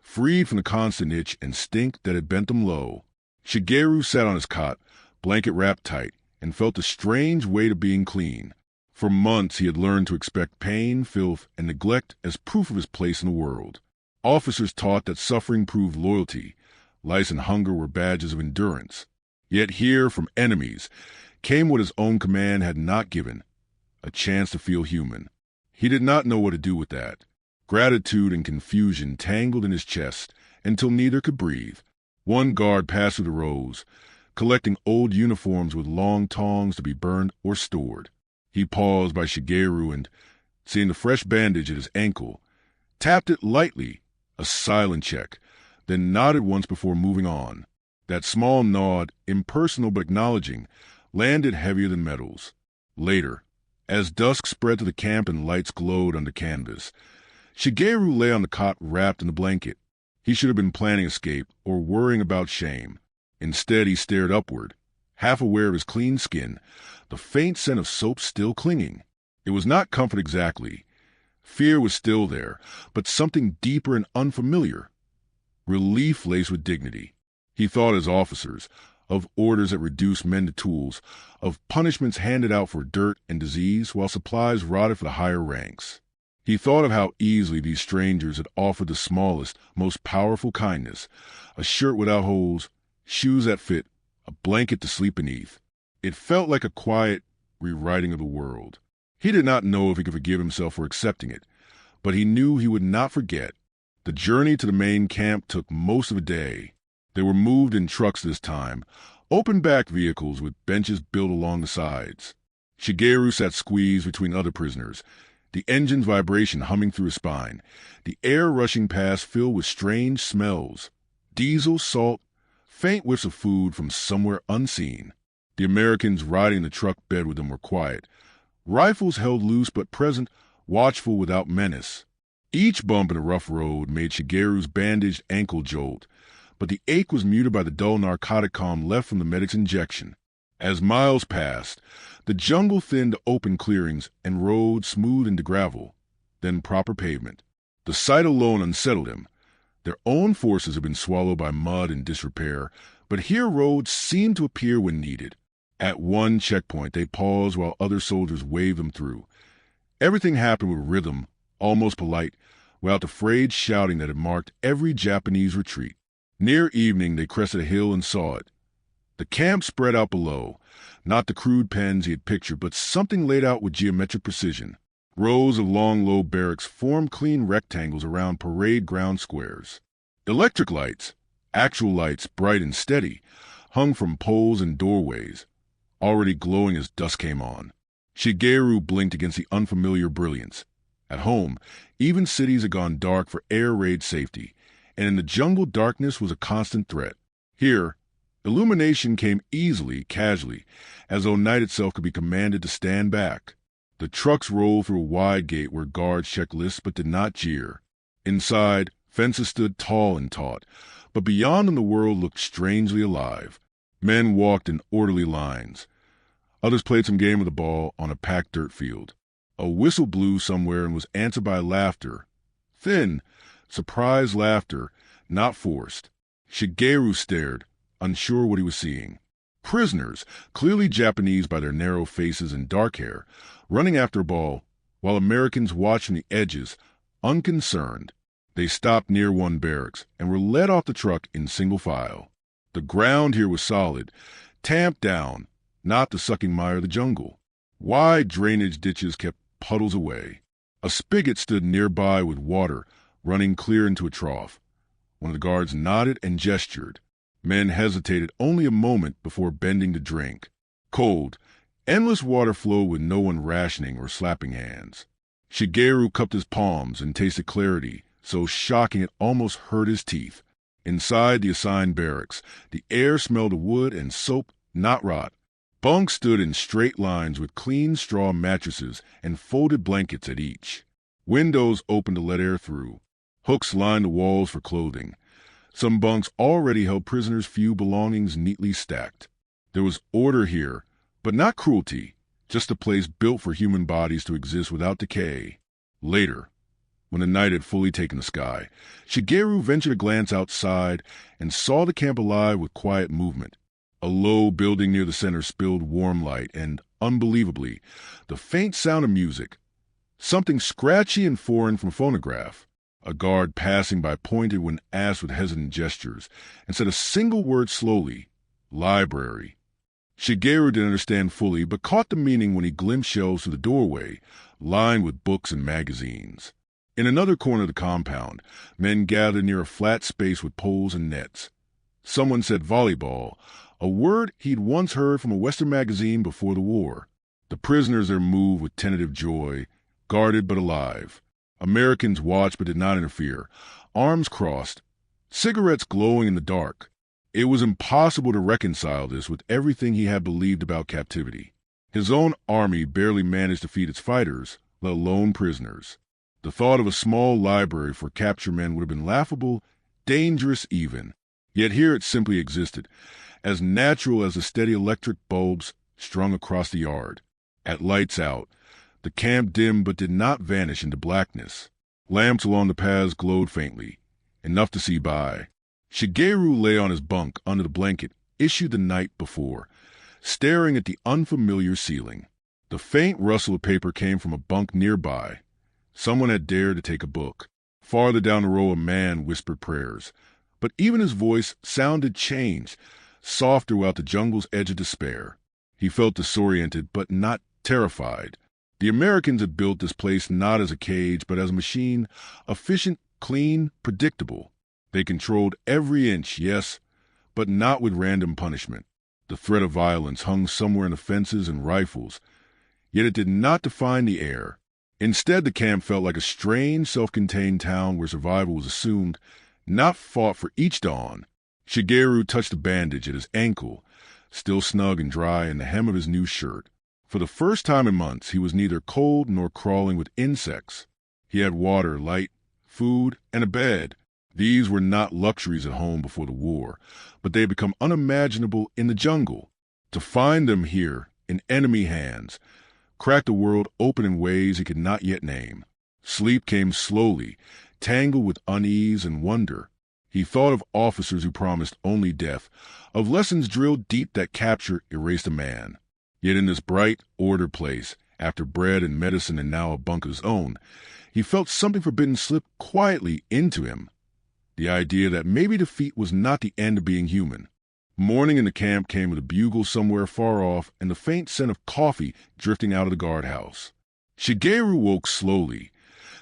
freed from the constant itch and stink that had bent them low. Shigeru sat on his cot, blanket wrapped tight, and felt the strange weight of being clean. For months he had learned to expect pain, filth, and neglect as proof of his place in the world. Officers taught that suffering proved loyalty, lice and hunger were badges of endurance. Yet here, from enemies, came what his own command had not given, a chance to feel human. He did not know what to do with that. Gratitude and confusion tangled in his chest until neither could breathe. One guard passed through the rows, collecting old uniforms with long tongs to be burned or stored. He paused by Shigeru and, seeing the fresh bandage at his ankle, tapped it lightly, a silent check, then nodded once before moving on. That small nod, impersonal but acknowledging, landed heavier than metals. Later, as dusk spread to the camp and lights glowed under canvas, Shigeru lay on the cot wrapped in a blanket. He should have been planning escape or worrying about shame. Instead, he stared upward, half aware of his clean skin, the faint scent of soap still clinging. It was not comfort exactly. Fear was still there, but something deeper and unfamiliar. Relief laced with dignity. He thought of his officers, of orders that reduced men to tools, of punishments handed out for dirt and disease while supplies rotted for the higher ranks. He thought of how easily these strangers had offered the smallest, most powerful kindness, a shirt without holes, shoes that fit, a blanket to sleep beneath. It felt like a quiet rewriting of the world. He did not know if he could forgive himself for accepting it, but he knew he would not forget. The journey to the main camp took most of a day. They were moved in trucks this time, open-back vehicles with benches built along the sides. Shigeru sat squeezed between other prisoners, the engine's vibration humming through his spine, the air rushing past filled with strange smells. Diesel, salt, faint whiffs of food from somewhere unseen. The Americans riding the truck bed with them were quiet, rifles held loose but present, watchful without menace. Each bump in a rough road made Shigeru's bandaged ankle jolt, but the ache was muted by the dull narcotic calm left from the medic's injection. As miles passed, the jungle thinned to open clearings and roads smoothed into gravel, then proper pavement. The sight alone unsettled him. Their own forces had been swallowed by mud and disrepair, but here roads seemed to appear when needed. At one checkpoint, they paused while other soldiers waved them through. Everything happened with rhythm, almost polite, without the frayed shouting that had marked every Japanese retreat. Near evening, they crested a hill and saw it. The camp spread out below, not the crude pens he had pictured, but something laid out with geometric precision. Rows of long, low barracks formed clean rectangles around parade ground squares. Electric lights, actual lights, bright and steady, hung from poles and doorways, already glowing as dusk came on. Shigeru blinked against the unfamiliar brilliance. At home, even cities had gone dark for air raid safety, and in the jungle darkness was a constant threat. Here, illumination came easily, casually, as though night itself could be commanded to stand back. The trucks rolled through a wide gate where guards checked lists but did not jeer. Inside, fences stood tall and taut, but beyond them the world looked strangely alive. Men walked in orderly lines. Others played some game of the ball on a packed dirt field. A whistle blew somewhere and was answered by laughter. Thin, surprised laughter, not forced. Shigeru stared, unsure what he was seeing. Prisoners, clearly Japanese by their narrow faces and dark hair, running after a ball, while Americans watched from the edges, unconcerned. They stopped near one barracks and were led off the truck in single file. The ground here was solid, tamped down, not the sucking mire of the jungle. Wide drainage ditches kept puddles away. A spigot stood nearby with water running clear into a trough. One of the guards nodded and gestured. Men hesitated only a moment before bending to drink. Cold, endless water flowed with no one rationing or slapping hands. Shigeru cupped his palms and tasted clarity, so shocking it almost hurt his teeth. Inside the assigned barracks, the air smelled of wood and soap, not rot. Bunks stood in straight lines with clean straw mattresses and folded blankets at each. Windows opened to let air through. Hooks lined the walls for clothing. Some bunks already held prisoners' few belongings neatly stacked. There was order here, but not cruelty, just a place built for human bodies to exist without decay. Later, when the night had fully taken the sky, Shigeru ventured a glance outside and saw the camp alive with quiet movement. A low building near the center spilled warm light and, unbelievably, the faint sound of music, something scratchy and foreign from a phonograph. A guard passing by pointed when asked with hesitant gestures, and said a single word slowly, "Library." Shigeru didn't understand fully, but caught the meaning when he glimpsed shelves through the doorway, lined with books and magazines. In another corner of the compound, men gathered near a flat space with poles and nets. Someone said volleyball, a word he'd once heard from a Western magazine before the war. The prisoners there moved with tentative joy, guarded but alive. Americans watched but did not interfere, arms crossed, cigarettes glowing in the dark. It was impossible to reconcile this with everything he had believed about captivity. His own army barely managed to feed its fighters, let alone prisoners. The thought of a small library for captured men would have been laughable, dangerous even. Yet here it simply existed, as natural as the steady electric bulbs strung across the yard. At lights out, the camp dimmed but did not vanish into blackness. Lamps along the paths glowed faintly, enough to see by. Shigeru lay on his bunk under the blanket issued the night before, staring at the unfamiliar ceiling. The faint rustle of paper came from a bunk nearby. Someone had dared to take a book. Farther down the row, a man whispered prayers. But even his voice sounded changed, softer without the jungle's edge of despair. He felt disoriented, but not terrified. The Americans had built this place not as a cage, but as a machine, efficient, clean, predictable. They controlled every inch, yes, but not with random punishment. The threat of violence hung somewhere in the fences and rifles, yet it did not define the air. Instead, the camp felt like a strange, self-contained town where survival was assumed, not fought for each dawn. Shigeru touched the bandage at his ankle, still snug and dry in the hem of his new shirt. For the first time in months, he was neither cold nor crawling with insects. He had water, light, food, and a bed. These were not luxuries at home before the war, but they had become unimaginable in the jungle. To find them here, in enemy hands, cracked the world open in ways he could not yet name. Sleep came slowly, tangled with unease and wonder. He thought of officers who promised only death, of lessons drilled deep that capture erased a man. Yet in this bright, ordered place, after bread and medicine and now a bunk of his own, he felt something forbidden slip quietly into him. The idea that maybe defeat was not the end of being human. Morning in the camp came with a bugle somewhere far off and the faint scent of coffee drifting out of the guardhouse. Shigeru woke slowly,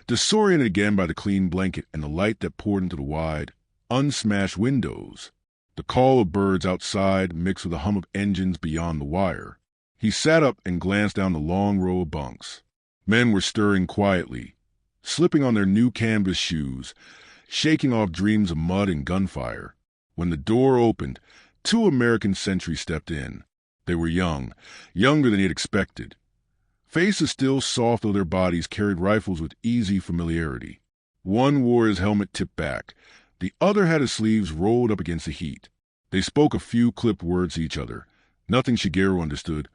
disoriented again by the clean blanket and the light that poured into the wide, unsmashed windows. The call of birds outside mixed with the hum of engines beyond the wire. He sat up and glanced down the long row of bunks. Men were stirring quietly, slipping on their new canvas shoes, shaking off dreams of mud and gunfire. When the door opened, 2 American sentries stepped in. They were young, younger than he had expected. Faces still soft though their bodies carried rifles with easy familiarity. One wore his helmet tipped back. The other had his sleeves rolled up against the heat. They spoke a few clipped words to each other. Nothing Shigeru understood,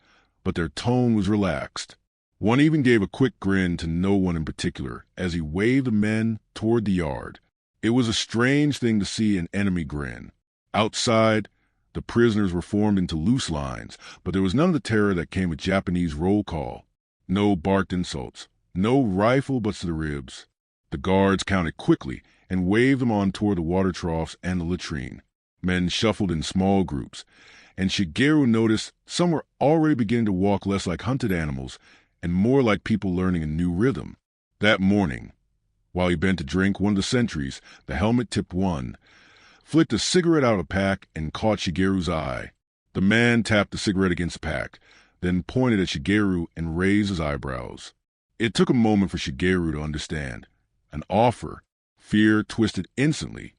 but their tone was relaxed. One even gave a quick grin to no one in particular as he waved the men toward the yard. It was a strange thing to see an enemy grin. Outside, the prisoners were formed into loose lines, but there was none of the terror that came with Japanese roll call. No barked insults, no rifle butts to the ribs. The guards counted quickly and waved them on toward the water troughs and the latrine. Men shuffled in small groups, and Shigeru noticed some were already beginning to walk less like hunted animals and more like people learning a new rhythm. That morning, while he bent to drink, one of the sentries, the helmet-tipped one, flicked a cigarette out of a pack and caught Shigeru's eye. The man tapped the cigarette against the pack, then pointed at Shigeru and raised his eyebrows. It took a moment for Shigeru to understand. An offer. Fear twisted instantly.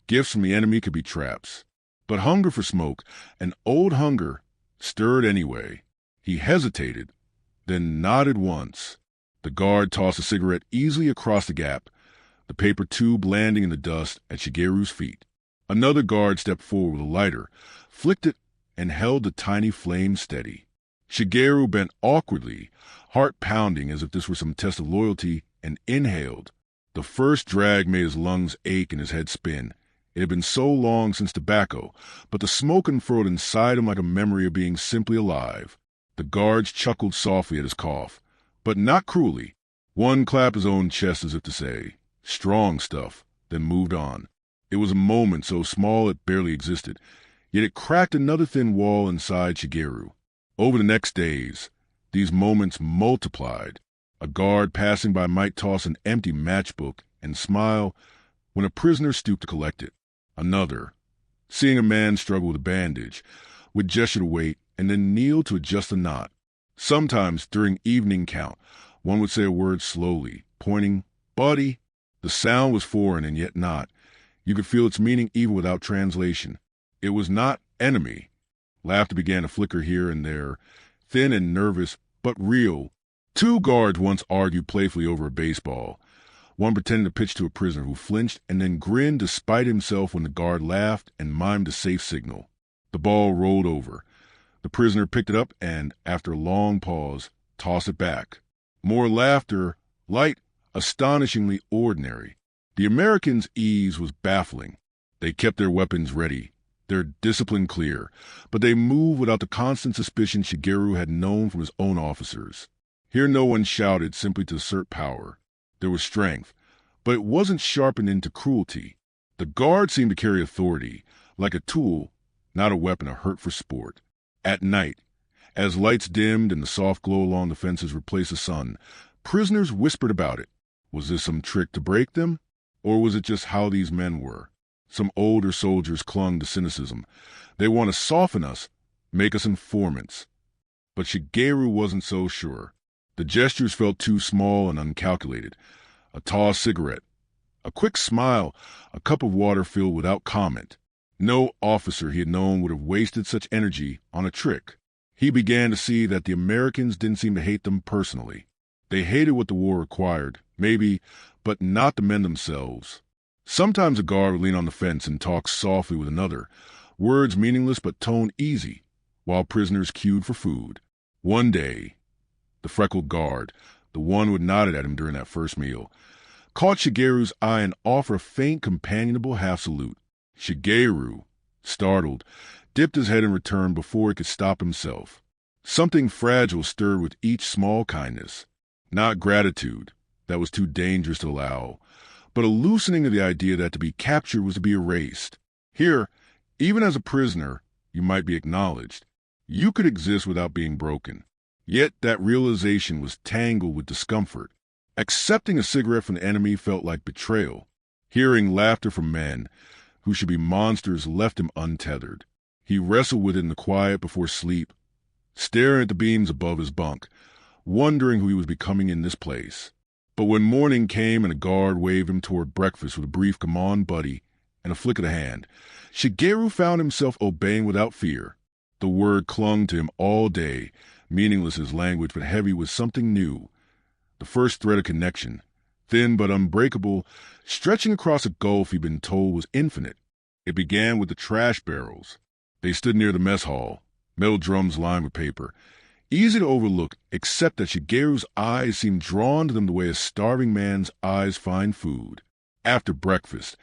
Gifts from the enemy could be traps. But hunger for smoke, an old hunger, stirred anyway. He hesitated, then nodded once. The guard tossed a cigarette easily across the gap, the paper tube landing in the dust at Shigeru's feet. Another guard stepped forward with a lighter, flicked it, and held the tiny flame steady. Shigeru bent awkwardly, heart pounding as if this were some test of loyalty, and inhaled. The first drag made his lungs ache and his head spin. It had been so long since tobacco, but the smoke unfurled inside him like a memory of being simply alive. The guards chuckled softly at his cough, but not cruelly. One clapped his own chest as if to say, strong stuff, then moved on. It was a moment so small it barely existed, yet it cracked another thin wall inside Shigeru. Over the next days, these moments multiplied. A guard passing by might toss an empty matchbook and smile when a prisoner stooped to collect it. Another, seeing a man struggle with a bandage, would gesture to wait and then kneel to adjust a knot. Sometimes, during evening count, one would say a word slowly, pointing, "Buddy." The sound was foreign and yet not. You could feel its meaning even without translation. It was not enemy. Laughter began to flicker here and there, thin and nervous, but real. Two guards once argued playfully over a baseball. One pretended to pitch to a prisoner who flinched and then grinned to spite himself when the guard laughed and mimed a safe signal. The ball rolled over. The prisoner picked it up and, after a long pause, tossed it back. More laughter, light, astonishingly ordinary. The Americans' ease was baffling. They kept their weapons ready, their discipline clear, but they moved without the constant suspicion Shigeru had known from his own officers. Here no one shouted simply to assert power. There was strength, but it wasn't sharpened into cruelty. The guard seemed to carry authority, like a tool, not a weapon, a hurt for sport. At night, as lights dimmed and the soft glow along the fences replaced the sun, prisoners whispered about it. Was this some trick to break them? Or was it just how these men were? Some older soldiers clung to cynicism. They want to soften us, make us informants. But Shigeru wasn't so sure. The gestures felt too small and uncalculated. A tossed cigarette, a quick smile, a cup of water filled without comment. No officer he had known would have wasted such energy on a trick. He began to see that the Americans didn't seem to hate them personally. They hated what the war required, maybe, but not the men themselves. Sometimes a guard would lean on the fence and talk softly with another, words meaningless but tone easy, while prisoners queued for food. One day, the freckled guard, the one who had nodded at him during that first meal, caught Shigeru's eye and offered a faint, companionable half-salute. Shigeru, startled, dipped his head in return before he could stop himself. Something fragile stirred with each small kindness. Not gratitude, that was too dangerous to allow, but a loosening of the idea that to be captured was to be erased. Here, even as a prisoner, you might be acknowledged. You could exist without being broken. Yet that realization was tangled with discomfort. Accepting a cigarette from the enemy felt like betrayal. Hearing laughter from men who should be monsters left him untethered. He wrestled with it in the quiet before sleep, staring at the beams above his bunk, wondering who he was becoming in this place. But when morning came and a guard waved him toward breakfast with a brief "Come on, buddy," and a flick of the hand, Shigeru found himself obeying without fear. The word clung to him all day, meaningless as language but heavy with something new. The first thread of connection, thin but unbreakable, stretching across a gulf he'd been told was infinite. It began with the trash barrels. They stood near the mess hall, metal drums lined with paper, easy to overlook except that Shigeru's eyes seemed drawn to them the way a starving man's eyes find food. After breakfast,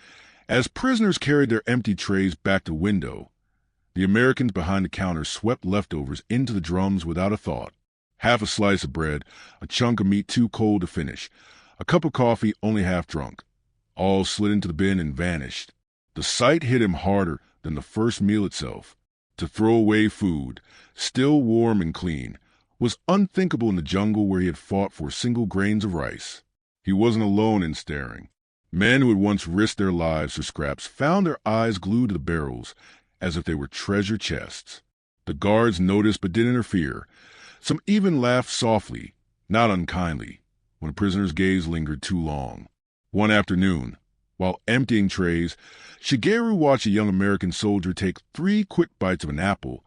as prisoners carried their empty trays back to the window, the Americans behind the counter swept leftovers into the drums without a thought. Half a slice of bread, a chunk of meat too cold to finish, a cup of coffee only half drunk. All slid into the bin and vanished. The sight hit him harder than the first meal itself. To throw away food, still warm and clean, was unthinkable in the jungle where he had fought for single grains of rice. He wasn't alone in staring. Men who had once risked their lives for scraps found their eyes glued to the barrels, as if they were treasure chests. The guards noticed but didn't interfere. Some even laughed softly, not unkindly, when a prisoner's gaze lingered too long. One afternoon, while emptying trays, Shigeru watched a young American soldier take 3 quick bites of an apple,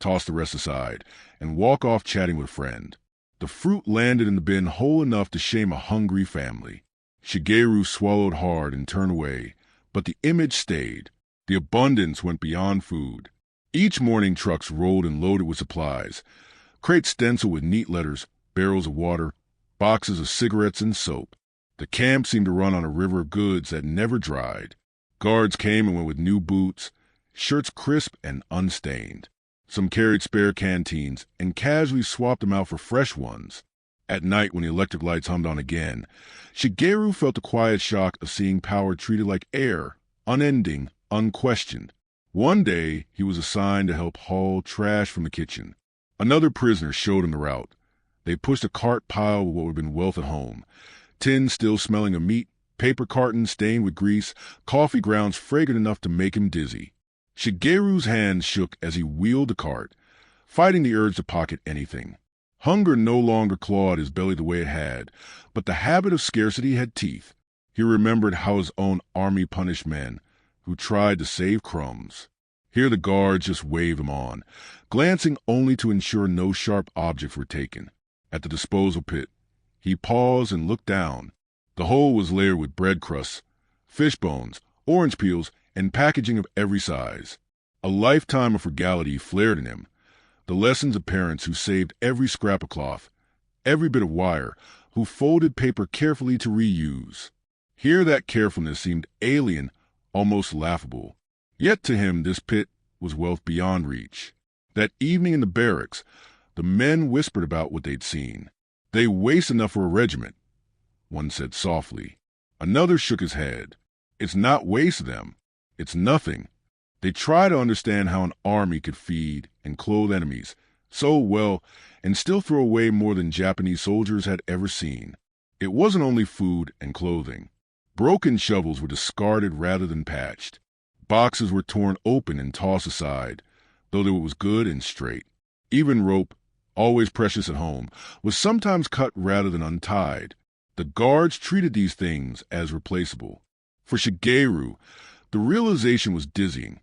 toss the rest aside, and walk off chatting with a friend. The fruit landed in the bin whole enough to shame a hungry family. Shigeru swallowed hard and turned away, but the image stayed. The abundance went beyond food. Each morning trucks rolled and loaded with supplies, crates stenciled with neat letters, barrels of water, boxes of cigarettes and soap. The camp seemed to run on a river of goods that never dried. Guards came and went with new boots, shirts crisp and unstained. Some carried spare canteens and casually swapped them out for fresh ones. At night, when the electric lights hummed on again, Shigeru felt the quiet shock of seeing power treated like air, unending, unquestioned. One day, he was assigned to help haul trash from the kitchen. Another prisoner showed him the route. They pushed a cart pile with what would have been wealth at home. Tins still smelling of meat, paper cartons stained with grease, coffee grounds fragrant enough to make him dizzy. Shigeru's hands shook as he wheeled the cart, fighting the urge to pocket anything. Hunger no longer clawed his belly the way it had, but the habit of scarcity had teeth. He remembered how his own army punished men who tried to save crumbs. Here the guards just waved him on, glancing only to ensure no sharp objects were taken. At the disposal pit, he paused and looked down. The hole was layered with bread crusts, fish bones, orange peels, and packaging of every size. A lifetime of frugality flared in him. The lessons of parents who saved every scrap of cloth, every bit of wire, who folded paper carefully to reuse. Here that carefulness seemed alien, almost laughable. Yet to him this pit was wealth beyond reach. That evening in the barracks, the men whispered about what they'd seen. "They waste enough for a regiment," one said softly. Another shook his head. "It's not waste of them. It's nothing." They try to understand how an army could feed and clothe enemies so well and still throw away more than Japanese soldiers had ever seen. It wasn't only food and clothing. Broken shovels were discarded rather than patched. Boxes were torn open and tossed aside, though it was good and straight. Even rope, always precious at home, was sometimes cut rather than untied. The guards treated these things as replaceable. For Shigeru, the realization was dizzying.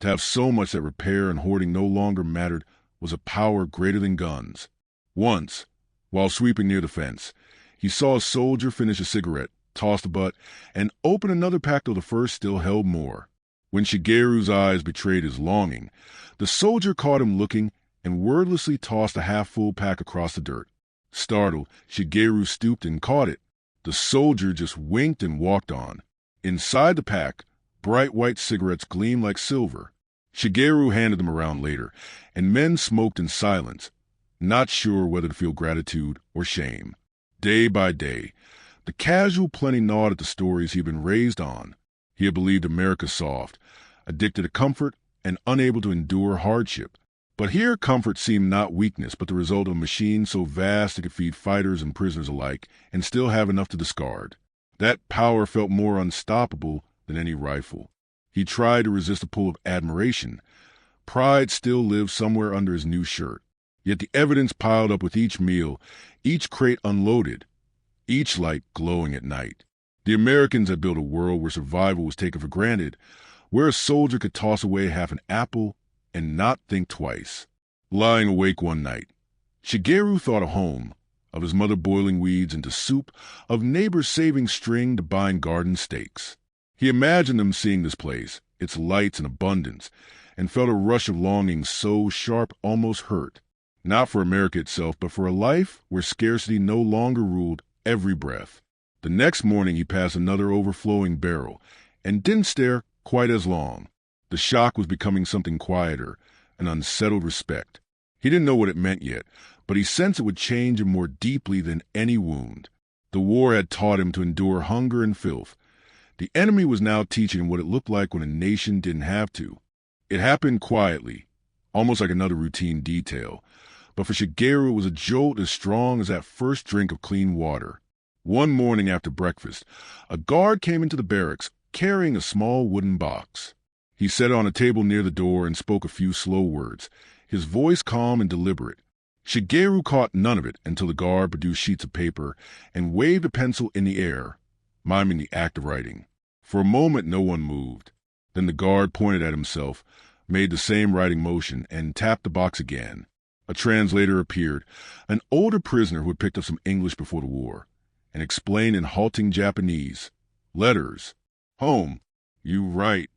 To have so much that repair and hoarding no longer mattered was a power greater than guns. Once, while sweeping near the fence, he saw a soldier finish a cigarette, toss the butt, and open another pack though the first still held more. When Shigeru's eyes betrayed his longing, the soldier caught him looking and wordlessly tossed a half-full pack across the dirt. Startled, Shigeru stooped and caught it. The soldier just winked and walked on. Inside the pack, bright white cigarettes gleamed like silver. Shigeru handed them around later, and men smoked in silence, not sure whether to feel gratitude or shame. Day by day, the casual plenty gnawed at the stories he had been raised on. He had believed America soft, addicted to comfort, and unable to endure hardship. But here comfort seemed not weakness, but the result of a machine so vast it could feed fighters and prisoners alike and still have enough to discard. That power felt more unstoppable than any rifle. He tried to resist a pull of admiration. Pride still lived somewhere under his new shirt. Yet the evidence piled up with each meal, each crate unloaded, each light glowing at night. The Americans had built a world where survival was taken for granted, where a soldier could toss away half an apple and not think twice. Lying awake one night, Shigeru thought of home, of his mother boiling weeds into soup, of neighbors saving string to bind garden stakes. He imagined them seeing this place, its lights and abundance, and felt a rush of longing so sharp almost hurt, not for America itself, but for a life where scarcity no longer ruled every breath. The next morning he passed another overflowing barrel, and didn't stare quite as long. The shock was becoming something quieter, an unsettled respect. He didn't know what it meant yet, but he sensed it would change him more deeply than any wound. The war had taught him to endure hunger and filth. The enemy was now teaching him what it looked like when a nation didn't have to. It happened quietly, almost like another routine detail. But for Shigeru, it was a jolt as strong as that first drink of clean water. One morning after breakfast, a guard came into the barracks carrying a small wooden box. He set it on a table near the door and spoke a few slow words, his voice calm and deliberate. Shigeru caught none of it until the guard produced sheets of paper and waved a pencil in the air, miming the act of writing. For a moment no one moved. Then the guard pointed at himself, made the same writing motion, and tapped the box again. A translator appeared, an older prisoner who had picked up some English before the war, and explained in halting Japanese, "Letters. Home. You write."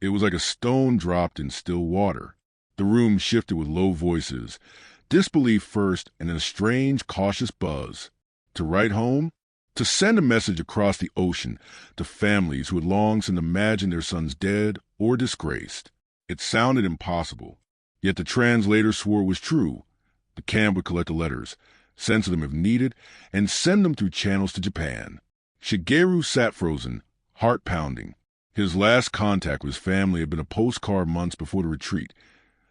It was like a stone dropped in still water. The room shifted with low voices, disbelief first and then a strange, cautious buzz. To write home? To send a message across the ocean to families who had long since imagined their sons dead or disgraced. It sounded impossible. Yet the translator swore it was true. The camp would collect the letters, censor them if needed, and send them through channels to Japan. Shigeru sat frozen, heart pounding. His last contact with his family had been a postcard months before the retreat,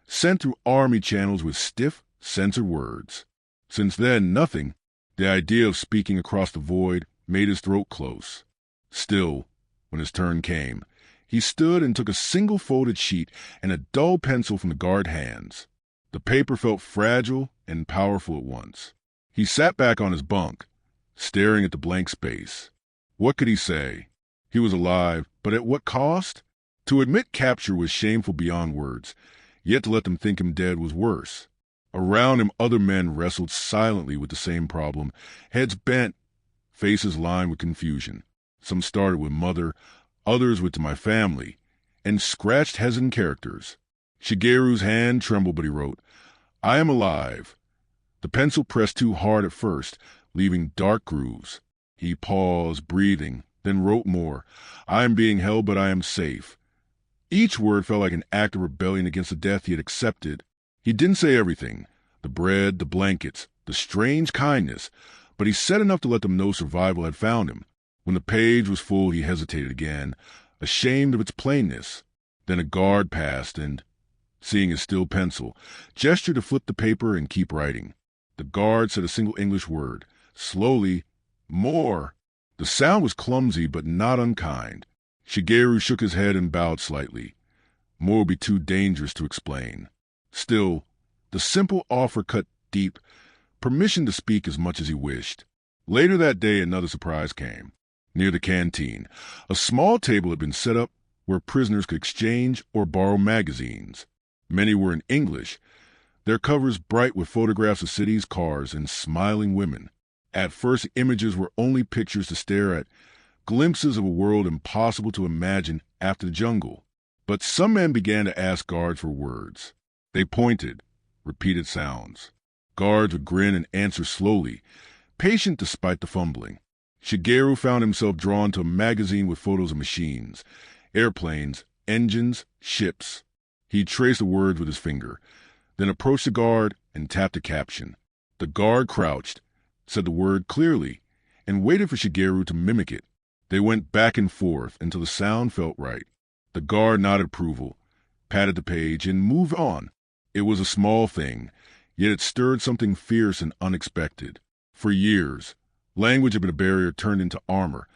sent through army channels with stiff, censored words. Since then, nothing. The idea of speaking across the void made his throat close. Still, when his turn came, he stood and took a single folded sheet and a dull pencil from the guard hands. The paper felt fragile and powerful at once. He sat back on his bunk, staring at the blank space. What could he say? He was alive, but at what cost? To admit capture was shameful beyond words, yet to let them think him dead was worse. Around him, other men wrestled silently with the same problem, heads bent, faces lined with confusion. Some started with mother, others with to my family, and scratched hesitant characters. Shigeru's hand trembled, but he wrote, I am alive. The pencil pressed too hard at first, leaving dark grooves. He paused, breathing, then wrote more. I am being held, but I am safe. Each word felt like an act of rebellion against the death he had accepted. He didn't say everything, the bread, the blankets, the strange kindness, but he said enough to let them know survival had found him. When the page was full, he hesitated again, ashamed of its plainness. Then a guard passed and, seeing his still pencil, gestured to flip the paper and keep writing. The guard said a single English word, slowly, more. The sound was clumsy but not unkind. Shigeru shook his head and bowed slightly. More would be too dangerous to explain. Still, the simple offer cut deep, permission to speak as much as he wished. Later that day, another surprise came. Near the canteen, a small table had been set up where prisoners could exchange or borrow magazines. Many were in English, their covers bright with photographs of cities, cars, and smiling women. At first, images were only pictures to stare at, glimpses of a world impossible to imagine after the jungle. But some men began to ask guards for words. They pointed, repeated sounds. Guards would grin and answer slowly, patient despite the fumbling. Shigeru found himself drawn to a magazine with photos of machines, airplanes, engines, ships. He traced the words with his finger, then approached the guard and tapped a caption. The guard crouched, said the word clearly, and waited for Shigeru to mimic it. They went back and forth until the sound felt right. The guard nodded approval, patted the page, and moved on. It was a small thing, yet it stirred something fierce and unexpected. For years, language had been a barrier turned into armor.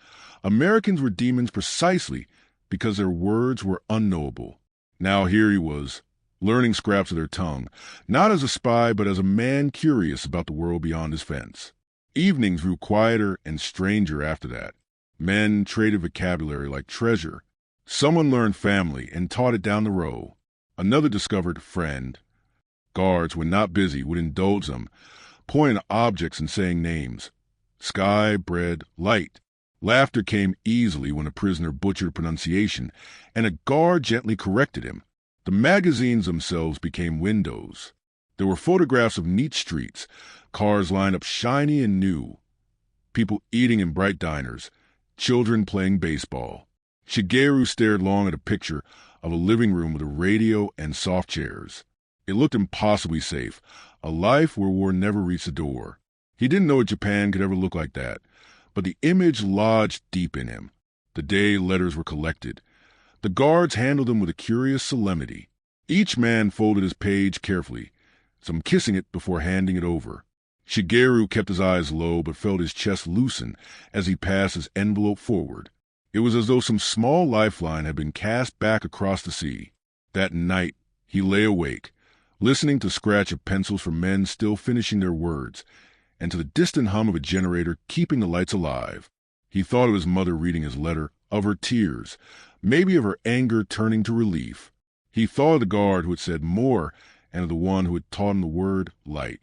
Americans were demons precisely because their words were unknowable. Now here he was, learning scraps of their tongue, not as a spy but as a man curious about the world beyond his fence. Evenings grew quieter and stranger after that. Men traded vocabulary like treasure. Someone learned family and taught it down the row. Another discovered friend. Guards, when not busy, would indulge them, pointing at objects and saying names. Sky, bread, light. Laughter came easily when a prisoner butchered pronunciation, and a guard gently corrected him. The magazines themselves became windows. There were photographs of neat streets, cars lined up shiny and new, people eating in bright diners, children playing baseball. Shigeru stared long at a picture of a living room with a radio and soft chairs. It looked impossibly safe, a life where war never reached the door. He didn't know Japan could ever look like that, but the image lodged deep in him. The day letters were collected. The guards handled them with a curious solemnity. Each man folded his page carefully, some kissing it before handing it over. Shigeru kept his eyes low but felt his chest loosen as he passed his envelope forward. It was as though some small lifeline had been cast back across the sea. That night, he lay awake, listening to scratch of pencils from men still finishing their words, and to the distant hum of a generator keeping the lights alive. He thought of his mother reading his letter, of her tears, maybe of her anger turning to relief. He thought of the guard who had said more, and of the one who had taught him the word light.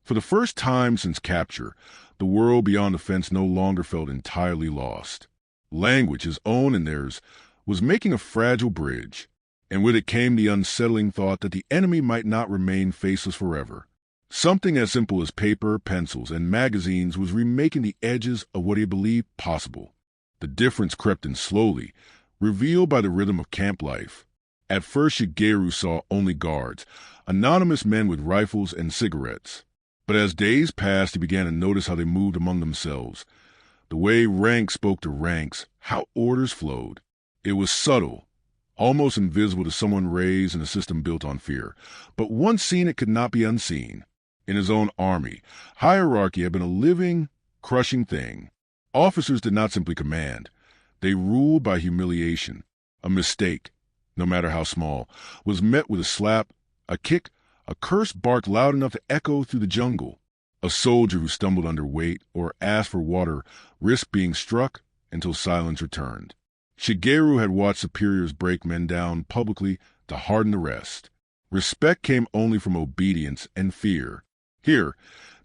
For the first time since capture, the world beyond the fence no longer felt entirely lost. Language, his own and theirs, was making a fragile bridge, and with it came the unsettling thought that the enemy might not remain faceless forever. Something as simple as paper, pencils, and magazines was remaking the edges of what he believed possible. The difference crept in slowly, revealed by the rhythm of camp life. At first Shigeru saw only guards, anonymous men with rifles and cigarettes. But as days passed, he began to notice how they moved among themselves. The way ranks spoke to ranks, how orders flowed. It was subtle, almost invisible to someone raised in a system built on fear. But once seen, it could not be unseen. In his own army, hierarchy had been a living, crushing thing. Officers did not simply command. They ruled by humiliation. A mistake, no matter how small, was met with a slap, a kick, a curse barked loud enough to echo through the jungle. A soldier who stumbled under weight or asked for water risked being struck until silence returned. Shigeru had watched superiors break men down publicly to harden the rest. Respect came only from obedience and fear. Here,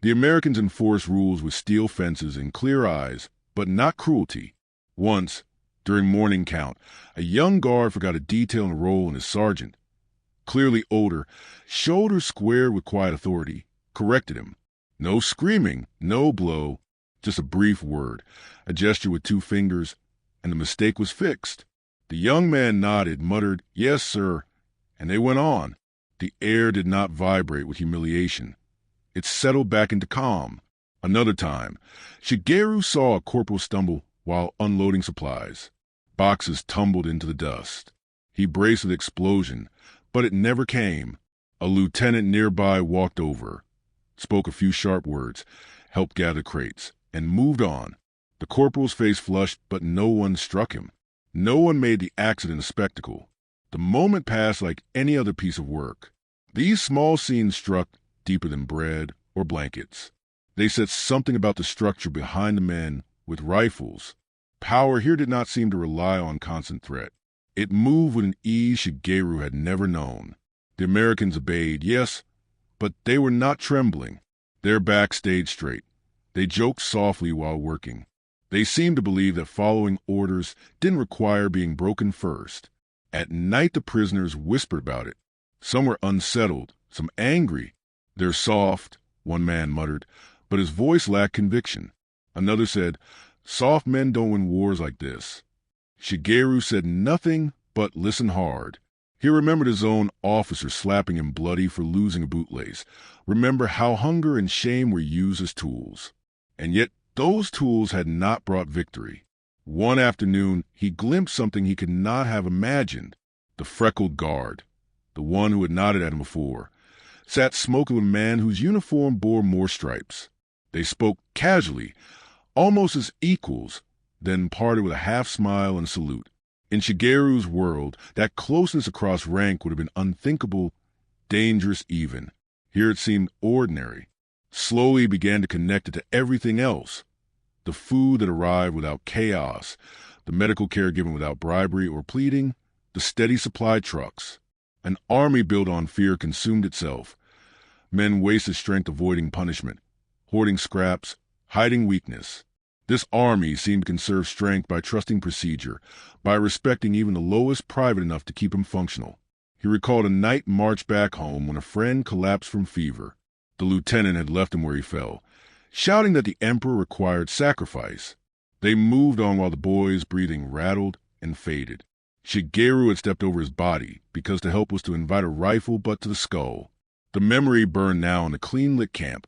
the Americans enforced rules with steel fences and clear eyes, but not cruelty. Once, during morning count, a young guard forgot a detail in a role, and his sergeant, clearly older, shoulders squared with quiet authority, corrected him. No screaming, no blow, just a brief word, a gesture with 2 fingers, and the mistake was fixed. The young man nodded, muttered, "Yes, sir," and they went on. The air did not vibrate with humiliation. It settled back into calm. Another time, Shigeru saw a corporal stumble while unloading supplies. Boxes tumbled into the dust. He braced for the explosion, but it never came. A lieutenant nearby walked over, spoke a few sharp words, helped gather crates, and moved on. The corporal's face flushed, but no one struck him. No one made the accident a spectacle. The moment passed like any other piece of work. These small scenes struck deeper than bread or blankets. They said something about the structure behind the men with rifles. Power here did not seem to rely on constant threat. It moved with an ease Shigeru had never known. The Americans obeyed, yes, but they were not trembling. Their backs stayed straight. They joked softly while working. They seemed to believe that following orders didn't require being broken first. At night, the prisoners whispered about it. Some were unsettled, some angry. "They're soft," one man muttered, but his voice lacked conviction. Another said, "Soft men don't win wars like this." Shigeru said nothing but listened hard. He remembered his own officer slapping him bloody for losing a bootlace. Remember how hunger and shame were used as tools. And yet those tools had not brought victory. One afternoon, he glimpsed something he could not have imagined. The freckled guard, the one who had nodded at him before, sat smoking with a man whose uniform bore more stripes. They spoke casually, almost as equals, then parted with a half-smile and salute. In Shigeru's world, that closeness across rank would have been unthinkable, dangerous even. Here it seemed ordinary. Slowly he began to connect it to everything else. The food that arrived without chaos, the medical care given without bribery or pleading, the steady supply trucks. An army built on fear consumed itself. Men wasted strength avoiding punishment, hoarding scraps, hiding weakness. This army seemed to conserve strength by trusting procedure, by respecting even the lowest private enough to keep him functional. He recalled a night march back home when a friend collapsed from fever. The lieutenant had left him where he fell, shouting that the emperor required sacrifice. They moved on while the boy's breathing rattled and faded. Shigeru had stepped over his body because the help was to invite a rifle butt to the skull. The memory burned now in the clean-lit camp,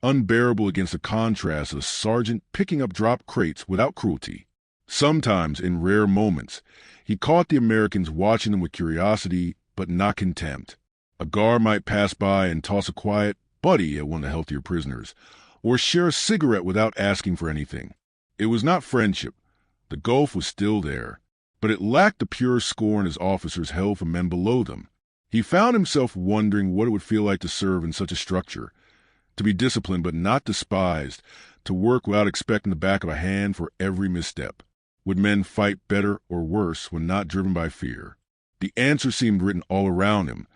unbearable against the contrast of the sergeant picking up dropped crates without cruelty. Sometimes, in rare moments, he caught the Americans watching them with curiosity but not contempt. A guard might pass by and toss a quiet "buddy" at one of the healthier prisoners, or share a cigarette without asking for anything. It was not friendship. The gulf was still there, but it lacked the pure scorn his officers held for men below them. He found himself wondering what it would feel like to serve in such a structure, to be disciplined but not despised, to work without expecting the back of a hand for every misstep. Would men fight better or worse when not driven by fear? The answer seemed written all around him.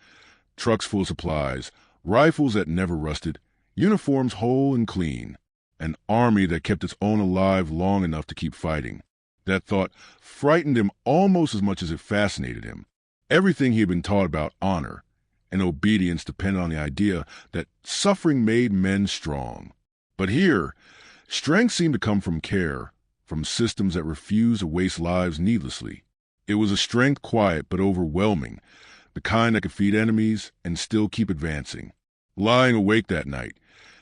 Trucks full of supplies, rifles that never rusted, uniforms whole and clean, an army that kept its own alive long enough to keep fighting. That thought frightened him almost as much as it fascinated him. Everything he had been taught about honor and obedience depended on the idea that suffering made men strong. But here, strength seemed to come from care, from systems that refused to waste lives needlessly. It was a strength quiet but overwhelming, the kind that could feed enemies and still keep advancing. Lying awake that night,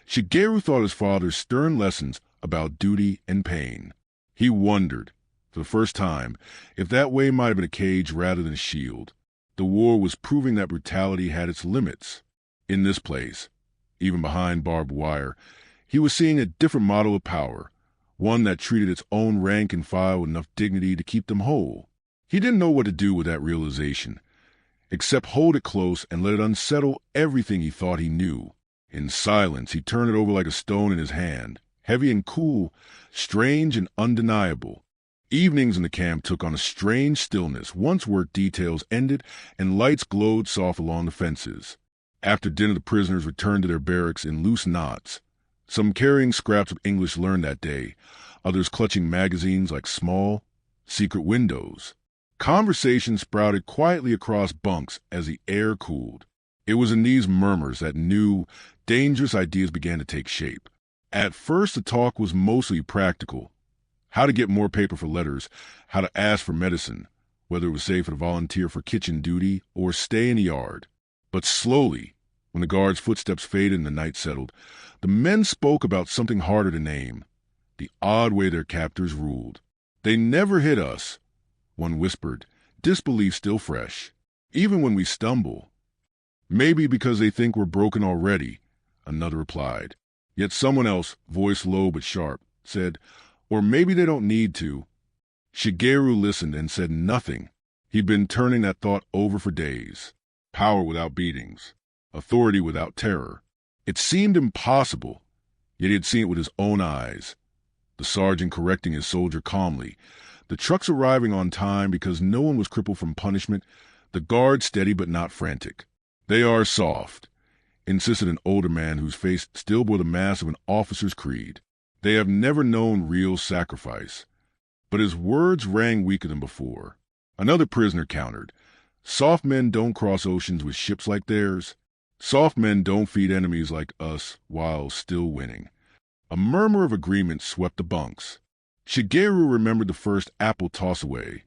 Shigeru thought his father's stern lessons about duty and pain. He wondered, for the first time, if that way might have been a cage rather than a shield. The war was proving that brutality had its limits. In this place, even behind barbed wire, he was seeing a different model of power, one that treated its own rank and file with enough dignity to keep them whole. He didn't know what to do with that realization, except hold it close and let it unsettle everything he thought he knew. In silence, he turned it over like a stone in his hand, heavy and cool, strange and undeniable. Evenings in the camp took on a strange stillness once work details ended and lights glowed soft along the fences. After dinner, the prisoners returned to their barracks in loose knots, some carrying scraps of English learned that day, others clutching magazines like small, secret windows. Conversation sprouted quietly across bunks as the air cooled. It was in these murmurs that new, dangerous ideas began to take shape. At first, the talk was mostly practical. How to get more paper for letters, how to ask for medicine, whether it was safer to volunteer for kitchen duty or stay in the yard. But slowly, when the guards' footsteps faded and the night settled, the men spoke about something harder to name, the odd way their captors ruled. "They never hit us," one whispered, disbelief still fresh. "Even when we stumble." "Maybe because they think we're broken already," another replied. Yet someone else, voice low but sharp, said, "Or maybe they don't need to." Shigeru listened and said nothing. He'd been turning that thought over for days. Power without beatings, authority without terror. It seemed impossible, yet he had seen it with his own eyes. The sergeant correcting his soldier calmly, the trucks arriving on time because no one was crippled from punishment, the guard steady but not frantic. "They are soft," insisted an older man whose face still bore the mask of an officer's creed. "They have never known real sacrifice." But his words rang weaker than before. Another prisoner countered, "Soft men don't cross oceans with ships like theirs. Soft men don't feed enemies like us while still winning." A murmur of agreement swept the bunks. Shigeru remembered the first apple toss-away,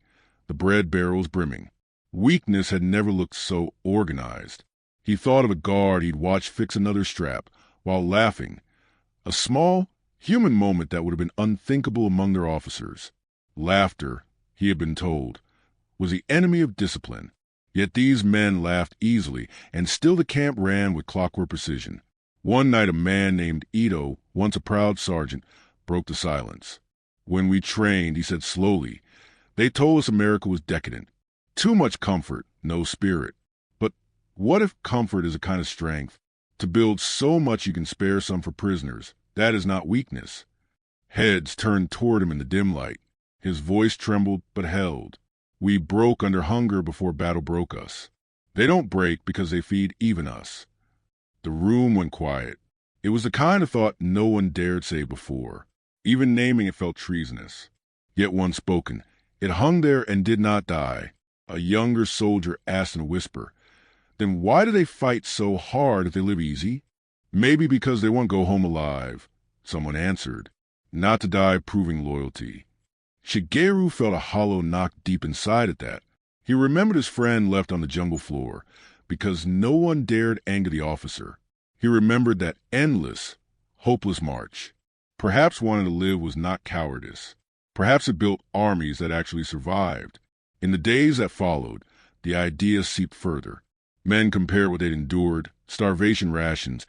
the bread barrels brimming. Weakness had never looked so organized. He thought of a guard he'd watched fix another strap, while laughing. A small, human moment that would have been unthinkable among their officers. Laughter, he had been told, was the enemy of discipline. Yet these men laughed easily, and still the camp ran with clockwork precision. One night a man named Ito, once a proud sergeant, broke the silence. "When we trained," he said slowly, "they told us America was decadent. Too much comfort, no spirit. But what if comfort is a kind of strength? To build so much you can spare some for prisoners, that is not weakness." Heads turned toward him in the dim light. His voice trembled but held. "We broke under hunger before battle broke us. They don't break because they feed even us." The room went quiet. It was the kind of thought no one dared say before. Even naming it felt treasonous. Yet once spoken, it hung there and did not die. A younger soldier asked in a whisper, "Then why do they fight so hard if they live easy?" "Maybe because they won't go home alive," someone answered. "Not to die proving loyalty." Shigeru felt a hollow knock deep inside at that. He remembered his friend left on the jungle floor because no one dared anger the officer. He remembered that endless, hopeless march. Perhaps wanting to live was not cowardice. Perhaps it built armies that actually survived. In the days that followed, the idea seeped further. Men compared what they'd endured, starvation rations,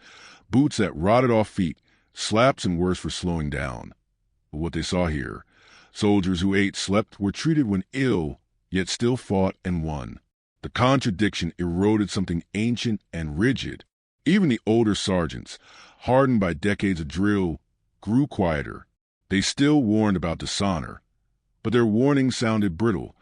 boots that rotted off feet, slaps and worse for slowing down. But what they saw here, soldiers who ate, slept, were treated when ill, yet still fought and won. The contradiction eroded something ancient and rigid. Even the older sergeants, hardened by decades of drill, grew quieter. They still warned about dishonor, but their warnings sounded brittle,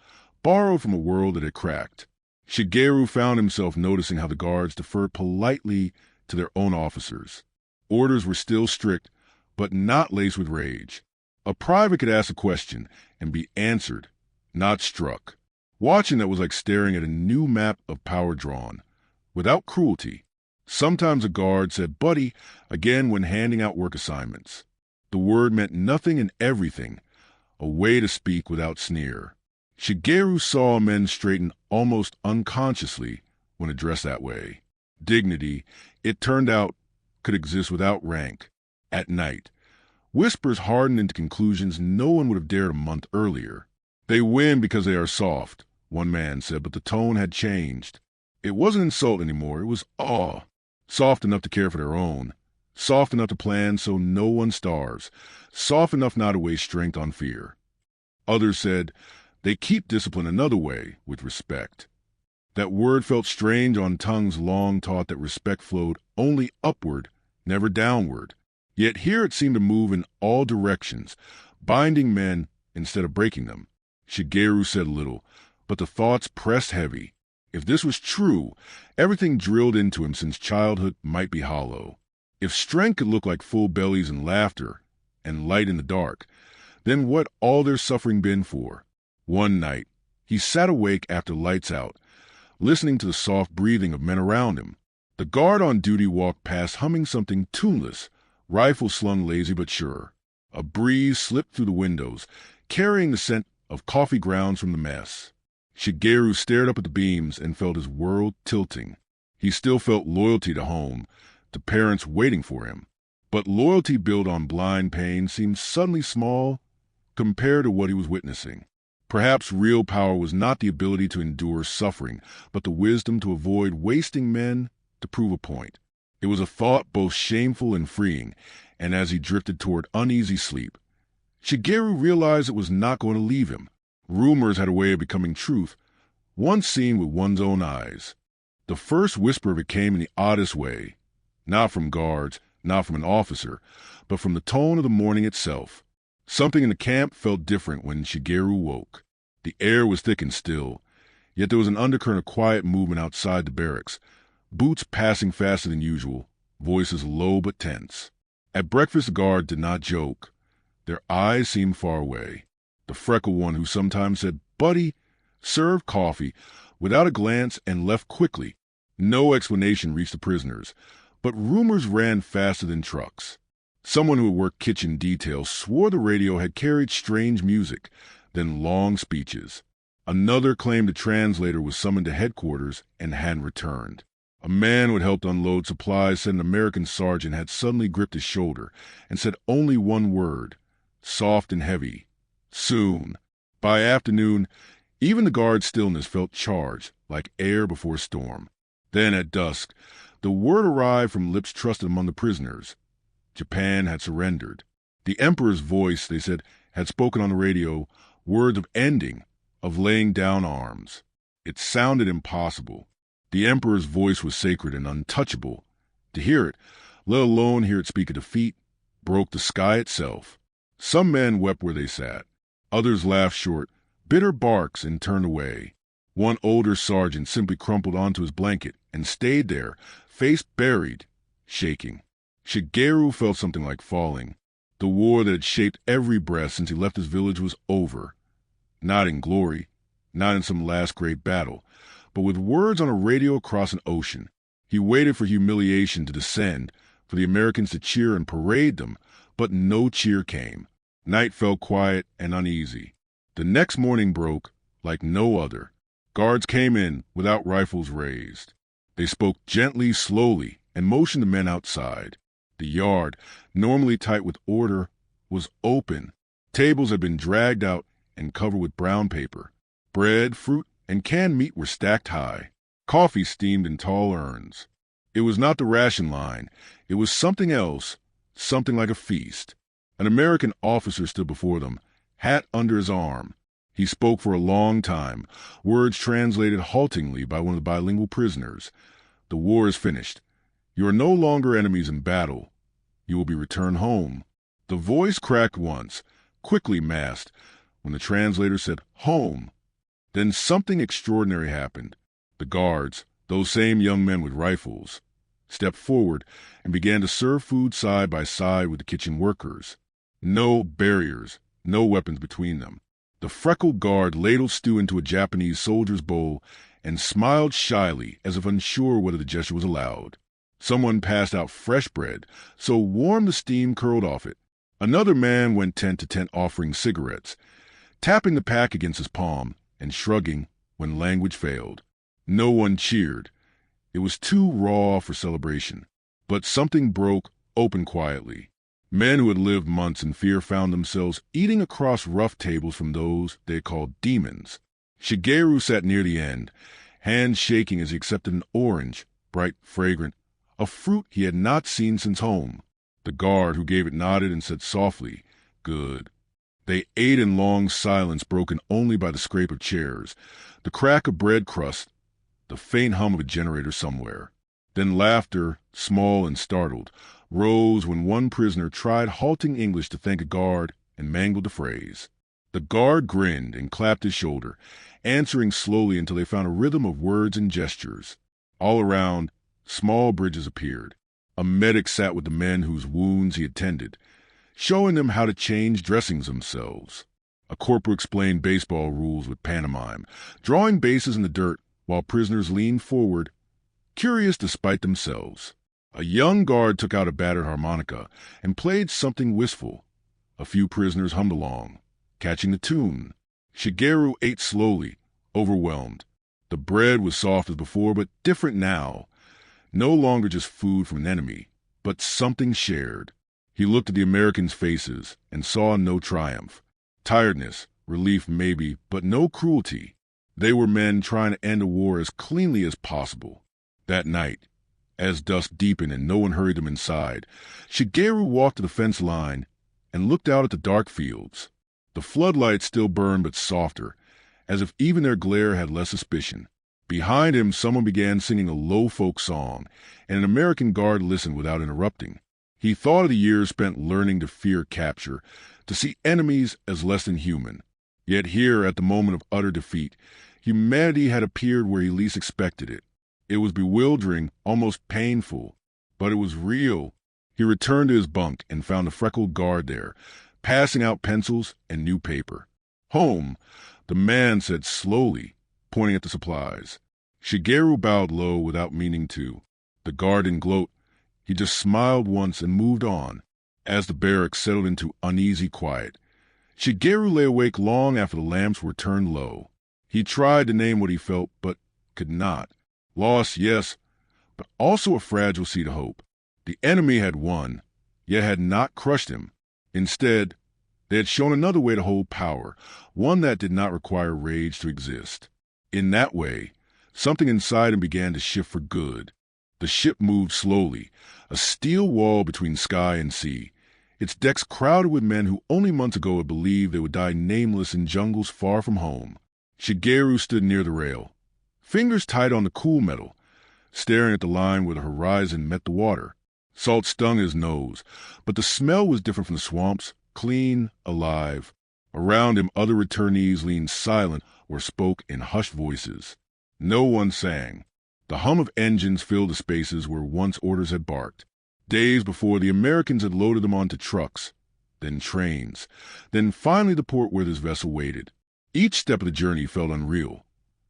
borrowed from a world that had cracked. Shigeru found himself noticing how the guards deferred politely to their own officers. Orders were still strict, but not laced with rage. A private could ask a question and be answered, not struck. Watching that was like staring at a new map of power drawn, without cruelty. Sometimes a guard said "buddy" again when handing out work assignments. The word meant nothing and everything, a way to speak without sneer. Shigeru saw men straighten almost unconsciously when addressed that way. Dignity, it turned out, could exist without rank. At night, whispers hardened into conclusions no one would have dared a month earlier. They win because they are soft, one man said, but the tone had changed. It wasn't insult anymore, it was awe. Soft enough to care for their own. Soft enough to plan so no one starves. Soft enough not to waste strength on fear. Others said, they keep discipline another way, with respect. That word felt strange on tongues long taught that respect flowed only upward, never downward. Yet here it seemed to move in all directions, binding men instead of breaking them. Shigeru said little, but the thoughts pressed heavy. If this was true, everything drilled into him since childhood might be hollow. If strength could look like full bellies and laughter, and light in the dark, then what all their suffering been for? One night, he sat awake after lights out, listening to the soft breathing of men around him. The guard on duty walked past humming something tuneless, rifle slung lazy but sure. A breeze slipped through the windows, carrying the scent of coffee grounds from the mess. Shigeru stared up at the beams and felt his world tilting. He still felt loyalty to home, to parents waiting for him. But loyalty built on blind pain seemed suddenly small compared to what he was witnessing. Perhaps real power was not the ability to endure suffering, but the wisdom to avoid wasting men to prove a point. It was a thought both shameful and freeing, and as he drifted toward uneasy sleep, Shigeru realized it was not going to leave him. Rumors had a way of becoming truth, once seen with one's own eyes. The first whisper of it came in the oddest way, not from guards, not from an officer, but from the tone of the morning itself. Something in the camp felt different when Shigeru woke. The air was thick and still, yet there was an undercurrent of quiet movement outside the barracks, boots passing faster than usual, voices low but tense. At breakfast the guard did not joke. Their eyes seemed far away. The freckled one who sometimes said, "Buddy," served coffee without a glance and left quickly. No explanation reached the prisoners, but rumors ran faster than trucks. Someone who had worked kitchen details swore the radio had carried strange music, then long speeches. Another claimed the translator was summoned to headquarters and hadn't returned. A man who had helped unload supplies said an American sergeant had suddenly gripped his shoulder and said only one word, soft and heavy, "Soon." By afternoon, even the guard's stillness felt charged, like air before a storm. Then at dusk, the word arrived from lips trusted among the prisoners. Japan had surrendered. The Emperor's voice, they said, had spoken on the radio, words of ending, of laying down arms. It sounded impossible. The Emperor's voice was sacred and untouchable. To hear it, let alone hear it speak of defeat, broke the sky itself. Some men wept where they sat. Others laughed short, bitter barks, and turned away. One older sergeant simply crumpled onto his blanket and stayed there, face buried, shaking. Shigeru felt something like falling. The war that had shaped every breast since he left his village was over. Not in glory, not in some last great battle, but with words on a radio across an ocean. He waited for humiliation to descend, for the Americans to cheer and parade them, but no cheer came. Night fell quiet and uneasy. The next morning broke like no other. Guards came in without rifles raised. They spoke gently, slowly, and motioned the men outside. The yard, normally tight with order, was open. Tables had been dragged out and covered with brown paper. Bread, fruit, and canned meat were stacked high. Coffee steamed in tall urns. It was not the ration line. It was something else, something like a feast. An American officer stood before them, hat under his arm. He spoke for a long time, words translated haltingly by one of the bilingual prisoners. "The war is finished. You are no longer enemies in battle. You will be returned home." The voice cracked once, quickly masked, when the translator said, "Home." Then something extraordinary happened. The guards, those same young men with rifles, stepped forward and began to serve food side by side with the kitchen workers. No barriers, no weapons between them. The freckled guard ladled stew into a Japanese soldier's bowl and smiled shyly as if unsure whether the gesture was allowed. Someone passed out fresh bread, so warm the steam curled off it. Another man went tent to tent offering cigarettes, tapping the pack against his palm and shrugging when language failed. No one cheered. It was too raw for celebration. But something broke open quietly. Men who had lived months in fear found themselves eating across rough tables from those they had called demons. Shigeru sat near the end, hands shaking as he accepted an orange, bright, fragrant, a fruit he had not seen since home. The guard who gave it nodded and said softly, "Good." They ate in long silence broken only by the scrape of chairs, the crack of bread crust, the faint hum of a generator somewhere. Then laughter, small and startled, rose when one prisoner tried halting English to thank a guard and mangled the phrase. The guard grinned and clapped his shoulder, answering slowly until they found a rhythm of words and gestures. All around, small bridges appeared. A medic sat with the men whose wounds he had tended, showing them how to change dressings themselves. A corporal explained baseball rules with pantomime, drawing bases in the dirt while prisoners leaned forward, curious despite themselves. A young guard took out a battered harmonica and played something wistful. A few prisoners hummed along, catching the tune. Shigeru ate slowly, overwhelmed. The bread was soft as before, but different now. No longer just food from an enemy, but something shared. He looked at the Americans' faces and saw no triumph. Tiredness, relief maybe, but no cruelty. They were men trying to end a war as cleanly as possible. That night, as dusk deepened and no one hurried them inside, Shigeru walked to the fence line and looked out at the dark fields. The floodlights still burned but softer, as if even their glare had less suspicion. Behind him, someone began singing a low folk song, and an American guard listened without interrupting. He thought of the years spent learning to fear capture, to see enemies as less than human. Yet here, at the moment of utter defeat, humanity had appeared where he least expected it. It was bewildering, almost painful, but it was real. He returned to his bunk and found a freckled guard there, passing out pencils and new paper. "Home," the man said slowly, pointing at the supplies. Shigeru bowed low without meaning to. The guard didn't gloat. He just smiled once and moved on. As the barracks settled into uneasy quiet, Shigeru lay awake long after the lamps were turned low. He tried to name what he felt, but could not. Loss, yes, but also a fragile seed of hope. The enemy had won, yet had not crushed him. Instead, they had shown another way to hold power, one that did not require rage to exist. In that way, something inside him began to shift for good. The ship moved slowly, a steel wall between sky and sea, its decks crowded with men who only months ago had believed they would die nameless in jungles far from home. Shigeru stood near the rail, fingers tight on the cool metal, staring at the line where the horizon met the water. Salt stung his nose, but the smell was different from the swamps, clean, alive. Around him, other returnees leaned silent or spoke in hushed voices. No one sang. The hum of engines filled the spaces where once orders had barked. Days before, the Americans had loaded them onto trucks, then trains, then finally the port where this vessel waited. Each step of the journey felt unreal.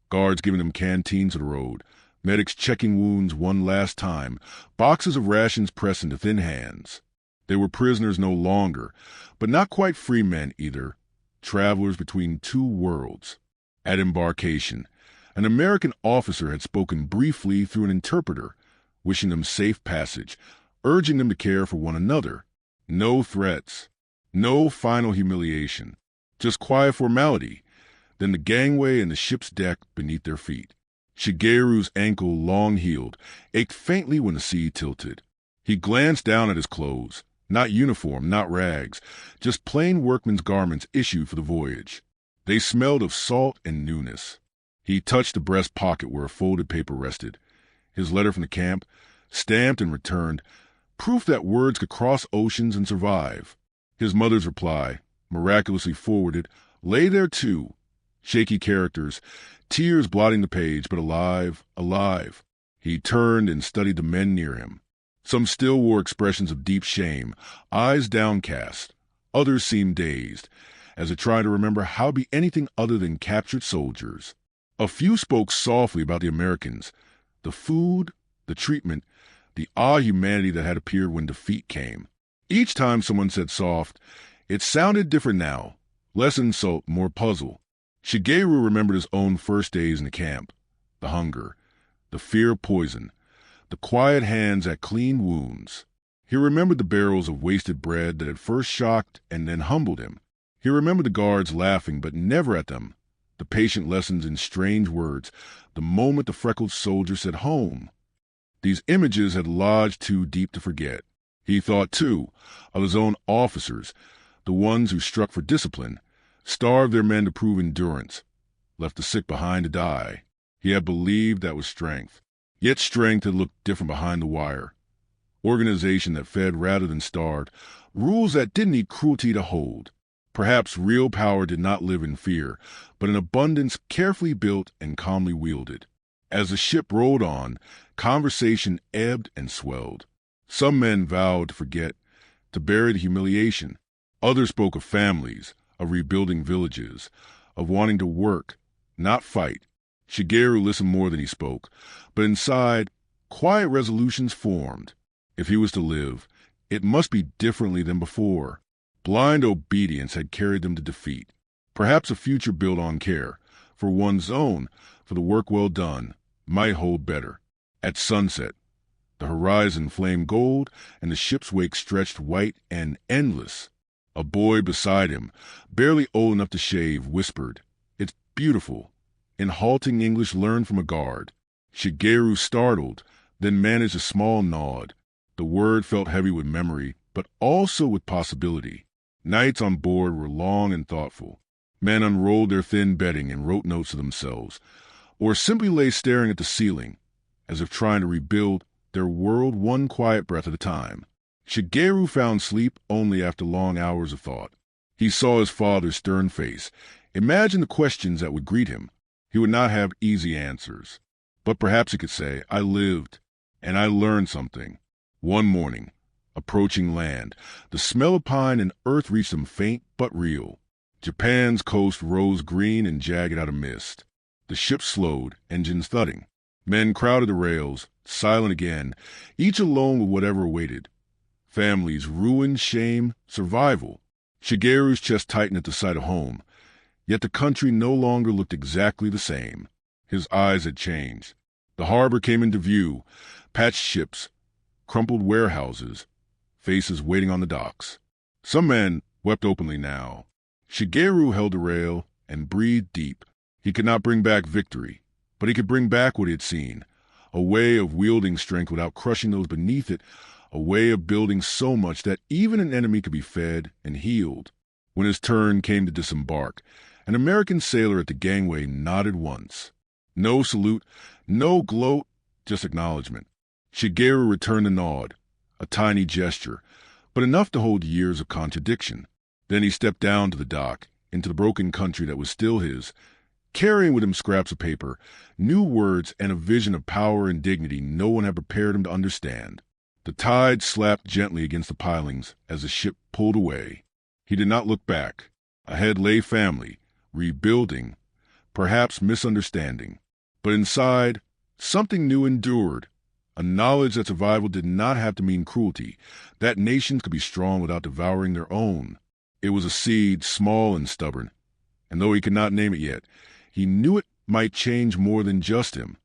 Guards giving them canteens of the road, medics checking wounds one last time, boxes of rations pressed into thin hands. They were prisoners no longer, but not quite free men either, travelers between two worlds. At embarkation, an American officer had spoken briefly through an interpreter, wishing them safe passage, urging them to care for one another. No threats, no final humiliation, just quiet formality, then the gangway and the ship's deck beneath their feet. Shigeru's ankle, long healed, ached faintly when the sea tilted. He glanced down at his clothes, not uniform, not rags, just plain workman's garments issued for the voyage. They smelled of salt and newness. He touched the breast pocket where a folded paper rested. His letter from the camp, stamped and returned, proof that words could cross oceans and survive. His mother's reply, miraculously forwarded, lay there too. Shaky characters, tears blotting the page, but alive, alive. He turned and studied the men near him. Some still wore expressions of deep shame, eyes downcast. Others seemed dazed, as they tried to remember how to be anything other than captured soldiers. A few spoke softly about the Americans, the food, the treatment, the odd humanity that had appeared when defeat came. Each time someone said soft, it sounded different now, less insult, more puzzle. Shigeru remembered his own first days in the camp, the hunger, the fear of poison, the quiet hands that cleaned wounds. He remembered the barrels of wasted bread that had first shocked and then humbled him. He remembered the guards laughing, but never at them, the patient lessons in strange words, the moment the freckled soldier said home. These images had lodged too deep to forget. He thought, too, of his own officers, the ones who struck for discipline, starved their men to prove endurance, left the sick behind to die. He had believed that was strength. Yet strength had looked different behind the wire. Organization that fed rather than starved, rules that didn't need cruelty to hold. Perhaps real power did not live in fear, but in abundance carefully built and calmly wielded. As the ship rolled on, conversation ebbed and swelled. Some men vowed to forget, to bury the humiliation. Others spoke of families, of rebuilding villages, of wanting to work, not fight. Shigeru listened more than he spoke, but inside, quiet resolutions formed. If he was to live, it must be differently than before. Blind obedience had carried them to defeat. Perhaps a future built on care, for one's own, for the work well done, might hold better. At sunset, the horizon flamed gold and the ship's wake stretched white and endless. A boy beside him, barely old enough to shave, whispered, "It's beautiful," in halting English learned from a guard. Shigeru startled, then managed a small nod. The word felt heavy with memory, but also with possibility. Nights on board were long and thoughtful. Men unrolled their thin bedding and wrote notes to themselves, or simply lay staring at the ceiling, as if trying to rebuild their world one quiet breath at a time. Shigeru found sleep only after long hours of thought. He saw his father's stern face, imagined the questions that would greet him. He would not have easy answers, but perhaps he could say, "I lived, and I learned something." One morning, approaching land, the smell of pine and earth reached him faint but real. Japan's coast rose green and jagged out of mist. The ship slowed, engines thudding. Men crowded the rails, silent again, each alone with whatever awaited. Families, ruin, shame, survival. Shigeru's chest tightened at the sight of home, yet the country no longer looked exactly the same. His eyes had changed. The harbor came into view, patched ships, crumpled warehouses, faces waiting on the docks. Some men wept openly now. Shigeru held the rail and breathed deep. He could not bring back victory, but he could bring back what he had seen, a way of wielding strength without crushing those beneath it, a way of building so much that even an enemy could be fed and healed. When his turn came to disembark, an American sailor at the gangway nodded once. No salute, no gloat, just acknowledgement. Shigeru returned the nod, a tiny gesture, but enough to hold years of contradiction. Then he stepped down to the dock, into the broken country that was still his, carrying with him scraps of paper, new words, and a vision of power and dignity no one had prepared him to understand. The tide slapped gently against the pilings as the ship pulled away. He did not look back. Ahead lay family, rebuilding, perhaps misunderstanding. But inside, something new endured, a knowledge that survival did not have to mean cruelty, that nations could be strong without devouring their own. It was a seed, small and stubborn, and though he could not name it yet, he knew it might change more than just him.